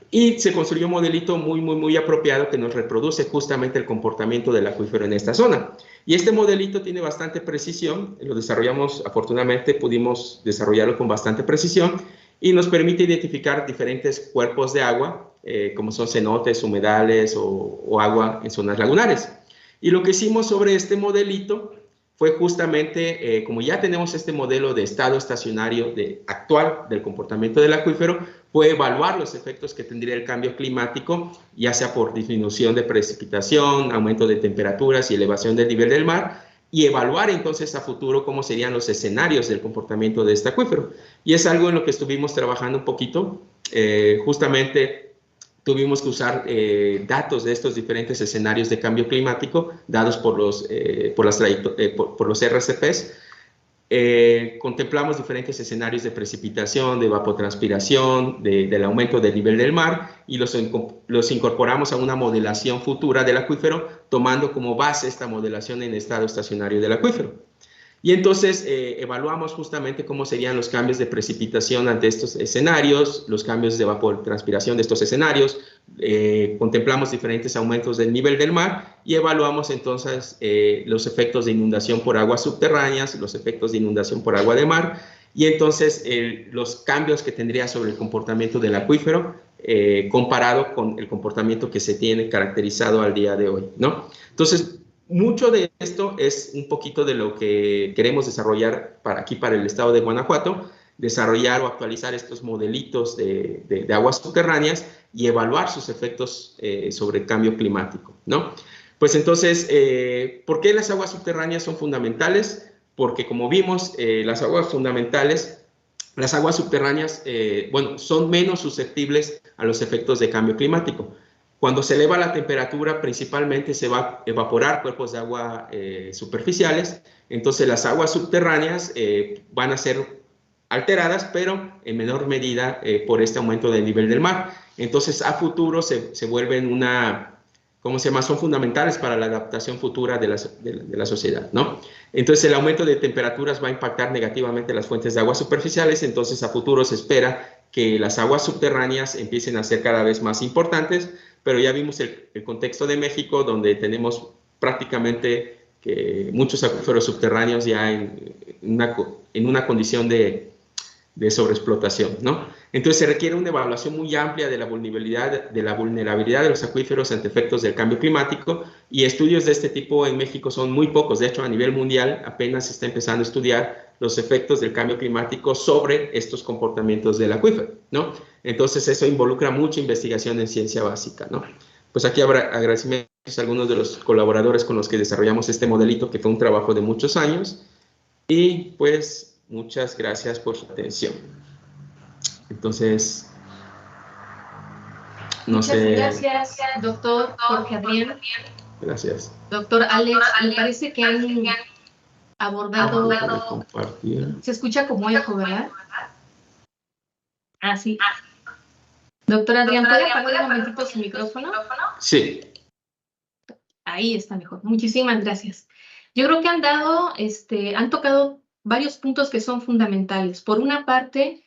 y se construyó un modelito muy apropiado que nos reproduce justamente el comportamiento del acuífero en esta zona. Y este modelito tiene bastante precisión, lo desarrollamos, afortunadamente pudimos desarrollarlo con bastante precisión, y nos permite identificar diferentes cuerpos de agua, como son cenotes, humedales o agua en zonas lagunares. Y lo que hicimos sobre este modelito fue justamente, como ya tenemos este modelo de estado estacionario actual del comportamiento del acuífero, fue evaluar los efectos que tendría el cambio climático, ya sea por disminución de precipitación, aumento de temperaturas y elevación del nivel del mar, y evaluar entonces a futuro cómo serían los escenarios del comportamiento de este acuífero. Y es algo en lo que estuvimos trabajando un poquito, justamente tuvimos que usar datos de estos diferentes escenarios de cambio climático dados por los RCPs. Contemplamos diferentes escenarios de precipitación, de evapotranspiración, del aumento del nivel del mar, y los incorporamos a una modelación futura del acuífero, tomando como base esta modelación en estado estacionario del acuífero. Y entonces evaluamos justamente cómo serían los cambios de precipitación ante estos escenarios, los cambios de evapotranspiración de estos escenarios, contemplamos diferentes aumentos del nivel del mar y evaluamos entonces los efectos de inundación por aguas subterráneas, los efectos de inundación por agua de mar, y entonces los cambios que tendría sobre el comportamiento del acuífero comparado con el comportamiento que se tiene caracterizado al día de hoy, ¿no? Entonces, mucho de esto es un poquito de lo que queremos desarrollar para el estado de Guanajuato, desarrollar o actualizar estos modelitos de aguas subterráneas y evaluar sus efectos sobre el cambio climático, ¿no? Pues entonces, ¿por qué las aguas subterráneas son fundamentales? Porque como vimos, las aguas subterráneas, bueno, son menos susceptibles a los efectos de cambio climático. Cuando se eleva la temperatura, principalmente se va a evaporar cuerpos de agua superficiales, entonces las aguas subterráneas van a ser alteradas, pero en menor medida por este aumento del nivel del mar. Entonces, a futuro se vuelven ¿cómo se llama? Son fundamentales para la adaptación futura de la sociedad, ¿no? Entonces, el aumento de temperaturas va a impactar negativamente las fuentes de agua superficiales, entonces a futuro se espera que las aguas subterráneas empiecen a ser cada vez más importantes, pero ya vimos el contexto de México, donde tenemos prácticamente muchos acuíferos subterráneos ya en una condición de sobreexplotación, ¿no? Entonces se requiere una evaluación muy amplia de la vulnerabilidad de los acuíferos ante efectos del cambio climático, y estudios de este tipo en México son muy pocos. De hecho, a nivel mundial apenas se está empezando a estudiar los efectos del cambio climático sobre estos comportamientos del acuífero, ¿no? Entonces eso involucra mucha investigación en ciencia básica, ¿no? Pues aquí habrá agradecimientos a algunos de los colaboradores con los que desarrollamos este modelito, que fue un trabajo de muchos años, y pues muchas gracias por su atención. Entonces, no Muchas sé. gracias, doctor Jorge Adrián. Gracias. Doctor Alex, me parece que han abordado... Compartir. Se escucha como eco, ¿verdad? Ah, sí. Doctor Adrián, ¿puede apagar un momentito su micrófono? Sí. Ahí está mejor. Muchísimas gracias. Yo creo que han tocado varios puntos que son fundamentales. Por una parte,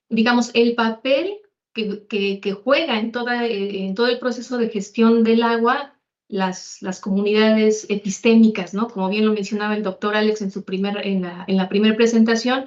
digamos, el papel que juega en todo el proceso de gestión del agua las comunidades epistémicas, ¿no? Como bien lo mencionaba el doctor Alex en la primera presentación.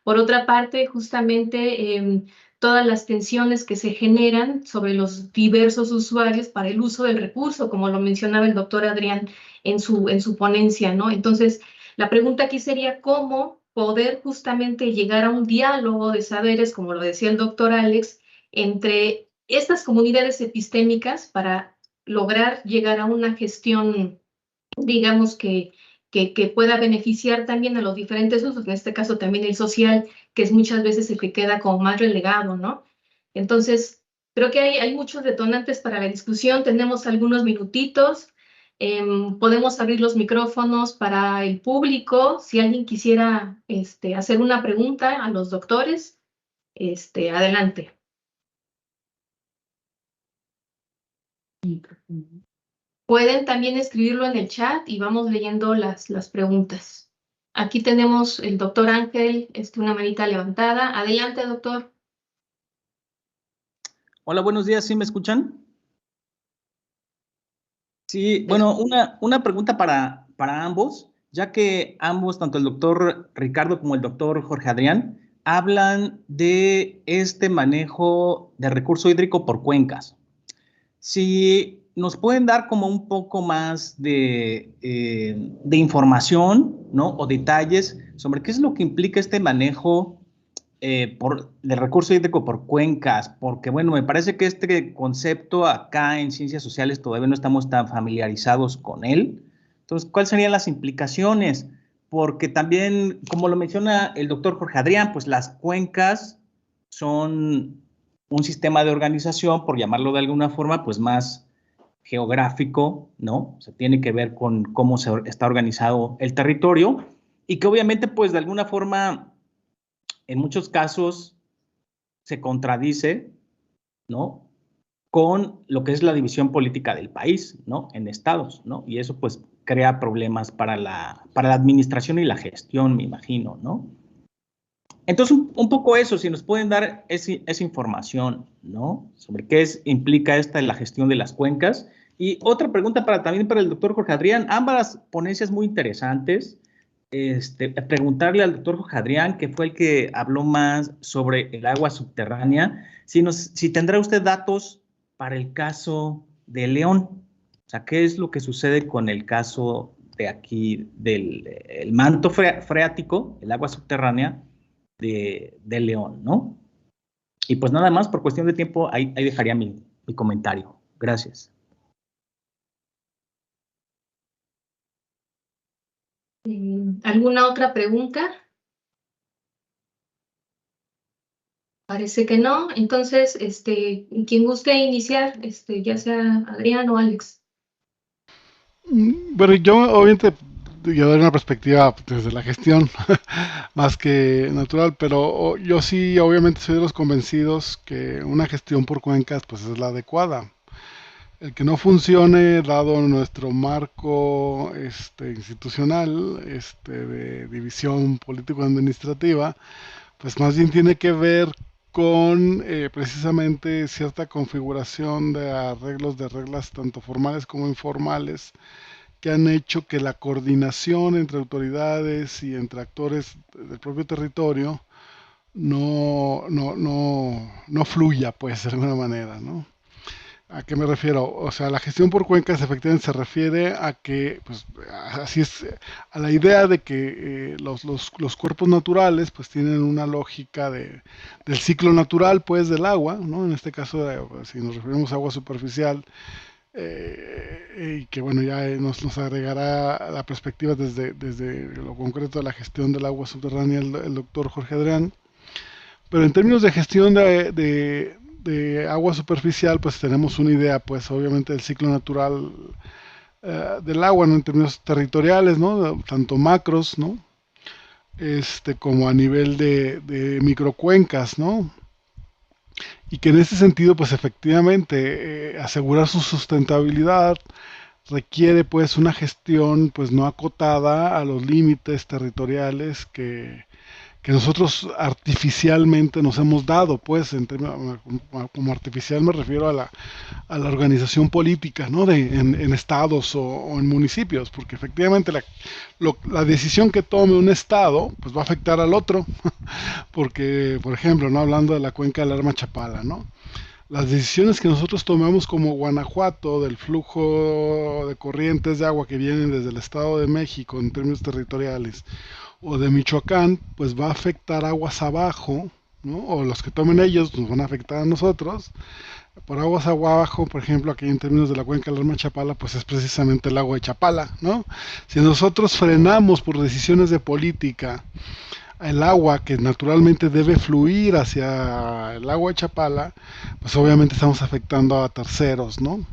Por otra parte, justamente todas las tensiones que se generan sobre los diversos usuarios para el uso del recurso, como lo mencionaba el doctor Adrián en su ponencia, ¿no? Entonces, la pregunta aquí sería cómo poder justamente llegar a un diálogo de saberes, como lo decía el doctor Alex, entre estas comunidades epistémicas para lograr llegar a una gestión, digamos, que pueda beneficiar también a los diferentes usos, en este caso también el social, que es muchas veces el que queda como más relegado, ¿no? Entonces, creo que hay muchos detonantes para la discusión, tenemos algunos minutitos, podemos abrir los micrófonos para el público, si alguien quisiera hacer una pregunta a los doctores, adelante. Pueden también escribirlo en el chat y vamos leyendo las preguntas. Aquí tenemos el doctor Ángel, una manita levantada. Adelante, doctor. Hola, buenos días. ¿Sí me escuchan? Sí, bueno, una pregunta para ambos, ya que ambos, tanto el doctor Ricardo como el doctor Jorge Adrián, hablan de este manejo de recurso hídrico por cuencas. Si nos pueden dar como un poco más de información, ¿no? O detalles sobre qué es lo que implica este manejo de recurso hídrico por cuencas, porque bueno, me parece que este concepto acá en ciencias sociales todavía no estamos tan familiarizados con él. Entonces, ¿cuáles serían las implicaciones? Porque también, como lo menciona el doctor Jorge Adrián, pues las cuencas son un sistema de organización, por llamarlo de alguna forma, pues más geográfico, ¿no? O sea, tiene que ver con cómo se está organizado el territorio y que obviamente, pues de alguna forma, en muchos casos se contradice, ¿no? Con lo que es la división política del país, ¿no? En estados, ¿no? Y eso, pues, crea problemas para la administración y la gestión, me imagino, ¿no? Entonces, un poco eso, si nos pueden dar esa información, ¿no? Sobre qué implica la gestión de las cuencas. Y otra pregunta también para el doctor Jorge Adrián. Ambas ponencias muy interesantes. Preguntarle al doctor Jorge Adrián, que fue el que habló más sobre el agua subterránea, si tendrá usted datos para el caso de León. O sea, ¿qué es lo que sucede con el caso de aquí del manto freático, el agua subterránea, de León, ¿no? Y pues nada más, por cuestión de tiempo, ahí dejaría mi comentario. Gracias. ¿Alguna otra pregunta? Parece que no. Entonces, quien guste iniciar, ya sea Adrián o Alex. Bueno, yo obviamente yo doy una perspectiva desde la gestión más que natural, pero yo sí obviamente soy de los convencidos que una gestión por cuencas pues es la adecuada. El que no funcione, dado nuestro marco institucional de división político-administrativa, pues más bien tiene que ver con precisamente cierta configuración de arreglos de reglas tanto formales como informales que han hecho que la coordinación entre autoridades y entre actores del propio territorio no fluya, pues, de alguna manera, ¿no? ¿A qué me refiero? O sea, la gestión por cuencas efectivamente se refiere a que, pues, así es, a la idea de que los cuerpos naturales, pues, tienen una lógica del ciclo natural, pues, del agua, ¿no? En este caso, si nos referimos a agua superficial, y que, bueno, ya nos agregará la perspectiva desde lo concreto de la gestión del agua subterránea el doctor Jorge Adrián. Pero en términos de gestión de agua superficial, pues tenemos una idea, pues obviamente del ciclo natural del agua, ¿no? En términos territoriales, ¿no? Tanto macros, ¿no? Como a nivel de microcuencas, ¿no? Y que en ese sentido, pues efectivamente, asegurar su sustentabilidad requiere pues una gestión pues no acotada a los límites territoriales que nosotros artificialmente nos hemos dado, pues, como artificial me refiero a la organización política, ¿no? En estados o en municipios, porque efectivamente la decisión que tome un estado, pues va a afectar al otro, porque, por ejemplo, ¿no? Hablando de la cuenca del Lerma Chapala, ¿no? Las decisiones que nosotros tomamos como Guanajuato del flujo de corrientes de agua que vienen desde el Estado de México en términos territoriales, o de Michoacán, pues va a afectar aguas abajo, ¿no? O los que tomen ellos nos van a afectar a nosotros. Por aguas abajo, por ejemplo, aquí en términos de la cuenca del Lerma Chapala, pues es precisamente el agua de Chapala, ¿no? Si nosotros frenamos por decisiones de política el agua que naturalmente debe fluir hacia el agua de Chapala, pues obviamente estamos afectando a terceros, ¿no?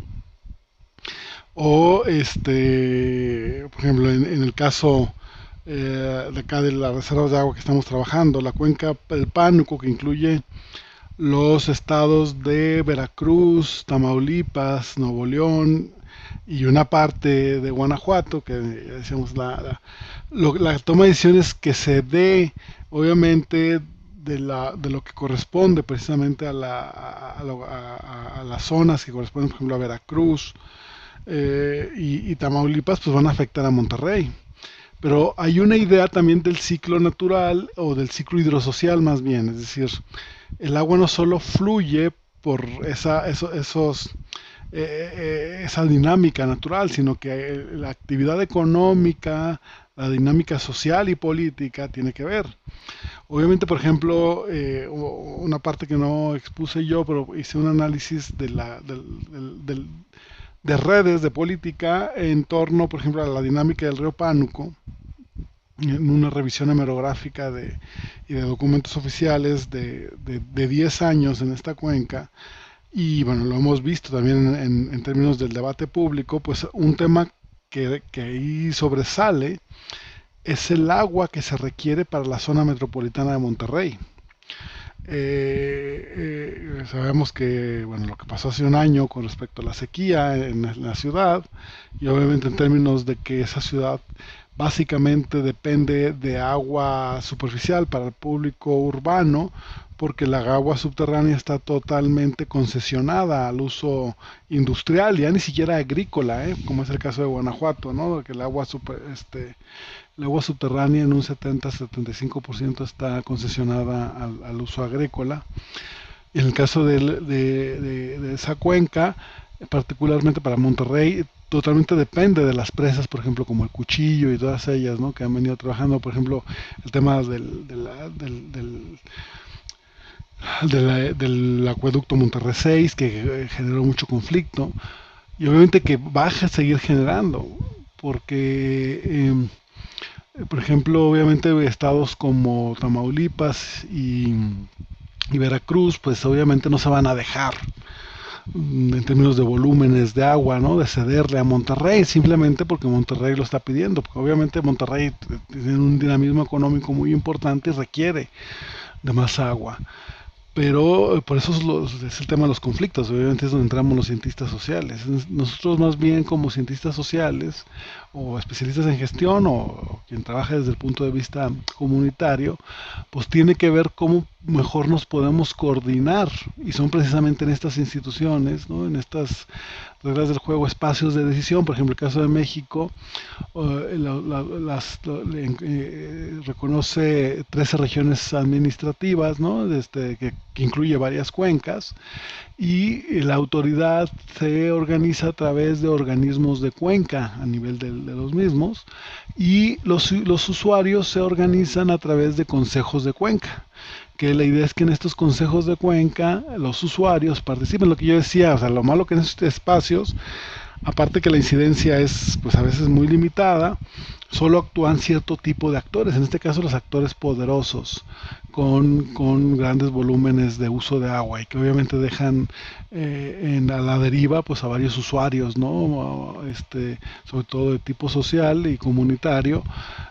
O por ejemplo, en el caso de acá de las reservas de agua que estamos trabajando, la cuenca del Pánuco, que incluye los estados de Veracruz, Tamaulipas, Nuevo León y una parte de Guanajuato, que decíamos la toma de decisiones que se dé, obviamente, de lo que corresponde precisamente a las zonas que corresponden, por ejemplo, a Veracruz y Tamaulipas, pues van a afectar a Monterrey. Pero hay una idea también del ciclo natural o del ciclo hidrosocial más bien, es decir, el agua no solo fluye por esa dinámica natural, sino que la actividad económica, la dinámica social y política tiene que ver. Obviamente, por ejemplo, una parte que no expuse yo, pero hice un análisis de redes de política en torno, por ejemplo, a la dinámica del río Pánuco, en una revisión hemerográfica y de documentos oficiales de 10 años en esta cuenca. Y bueno, lo hemos visto también en términos del debate público, pues un tema que ahí sobresale es el agua que se requiere para la zona metropolitana de Monterrey. Sabemos que, bueno, lo que pasó hace un año con respecto a la sequía en la ciudad, y obviamente en términos de que esa ciudad básicamente depende de agua superficial para el público urbano, porque la agua subterránea está totalmente concesionada al uso industrial, ya ni siquiera agrícola, como es el caso de Guanajuato, ¿no? Que el agua subterránea en un 70-75% está concesionada al uso agrícola. En el caso de esa cuenca, particularmente para Monterrey, totalmente depende de las presas, por ejemplo, como el Cuchillo y todas ellas, ¿no? Que han venido trabajando, por ejemplo, el tema del acueducto Monterrey 6, que generó mucho conflicto, y obviamente que va a seguir generando, porque, por ejemplo, obviamente estados como Tamaulipas y Veracruz, pues obviamente no se van a dejar en términos de volúmenes de agua, ¿no? De cederle a Monterrey, simplemente porque Monterrey lo está pidiendo, porque obviamente Monterrey tiene un dinamismo económico muy importante y requiere de más agua. Pero por eso es el tema de los conflictos, obviamente es donde entramos los cientistas sociales. Nosotros más bien como cientistas sociales o especialistas en gestión o quien trabaja desde el punto de vista comunitario, pues tiene que ver cómo mejor nos podemos coordinar, y son precisamente en estas instituciones, ¿no? En estas reglas del juego, espacios de decisión. Por ejemplo, el caso de México reconoce 13 regiones administrativas, ¿no? Que incluye varias cuencas, y la autoridad se organiza a través de organismos de cuenca a nivel de los mismos, y los usuarios se organizan a través de consejos de cuenca, que la idea es que en estos consejos de cuenca los usuarios participen. Lo que yo decía, o sea, lo malo que en estos espacios, aparte que la incidencia es pues a veces muy limitada, solo actúan cierto tipo de actores, en este caso los actores poderosos, con grandes volúmenes de uso de agua, y que obviamente dejan a la deriva pues a varios usuarios, ¿no? Sobre todo de tipo social y comunitario,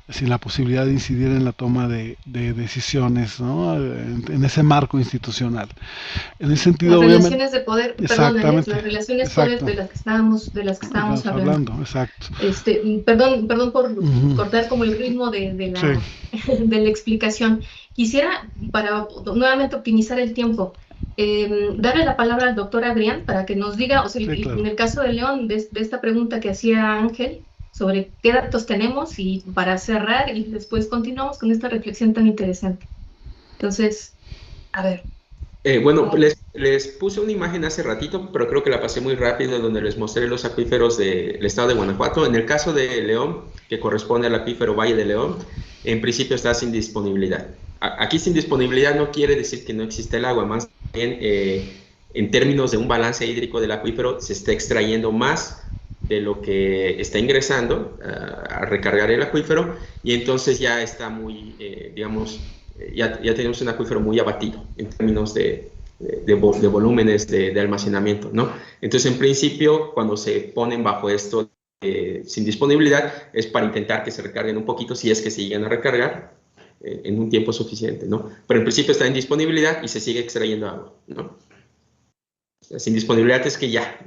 sin la posibilidad de incidir en la toma de decisiones, ¿no? En ese marco institucional. En ese sentido, las obviamente, relaciones de poder, perdón, exactamente, las relaciones de poder de las que estábamos hablando. Exacto. Perdón por cortar como el ritmo de la explicación. Quisiera, para nuevamente optimizar el tiempo, darle la palabra al doctor Adrián para que nos diga, o sea, claro. En el caso de León, de esta pregunta que hacía Ángel, sobre qué datos tenemos, y para cerrar, y después continuamos con esta reflexión tan interesante. Entonces, a ver. Bueno, les puse una imagen hace ratito, pero creo que la pasé muy rápido, donde les mostré los acuíferos del estado de Guanajuato. En el caso de León, que corresponde al acuífero Valle de León, en principio está sin disponibilidad. Aquí sin disponibilidad no quiere decir que no existe el agua, más bien en términos de un balance hídrico del acuífero se está extrayendo más de lo que está ingresando a recargar el acuífero, y entonces ya está muy, digamos, ya tenemos un acuífero muy abatido en términos de volúmenes de almacenamiento, ¿no? Entonces, en principio, cuando se ponen bajo esto sin disponibilidad, es para intentar que se recarguen un poquito, si es que se llegan a recargar en un tiempo suficiente, ¿no? Pero en principio está en disponibilidad y se sigue extrayendo agua, ¿no? O sea, sin disponibilidad es que ya,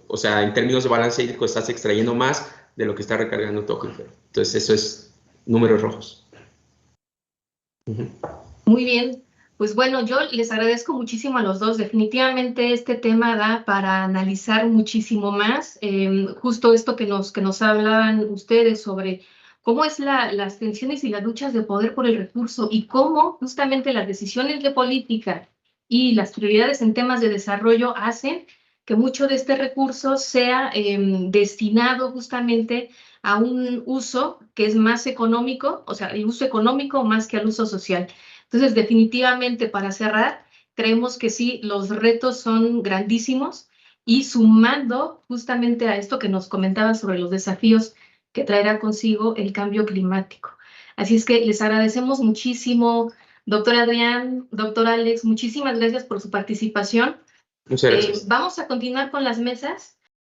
o sea, en términos de balance hídrico estás extrayendo más de lo que está recargando tu acuífero. Entonces, eso es números rojos. Muy bien, pues bueno, yo les agradezco muchísimo a los dos. Definitivamente este tema da para analizar muchísimo más. Justo esto que nos hablaban ustedes sobre cómo es las tensiones y las luchas de poder por el recurso, y cómo justamente las decisiones de política y las prioridades en temas de desarrollo hacen que mucho de este recurso sea destinado justamente a un uso que es más económico, o sea, el uso económico más que al uso social. Entonces, definitivamente, para cerrar, creemos que sí, los retos son grandísimos, y sumando justamente a esto que nos comentaba sobre los desafíos que traerá consigo el cambio climático. Así es que les agradecemos muchísimo, doctor Adrián, doctor Alex, muchísimas gracias por su participación. Muchas gracias. Vamos a continuar con las mesas.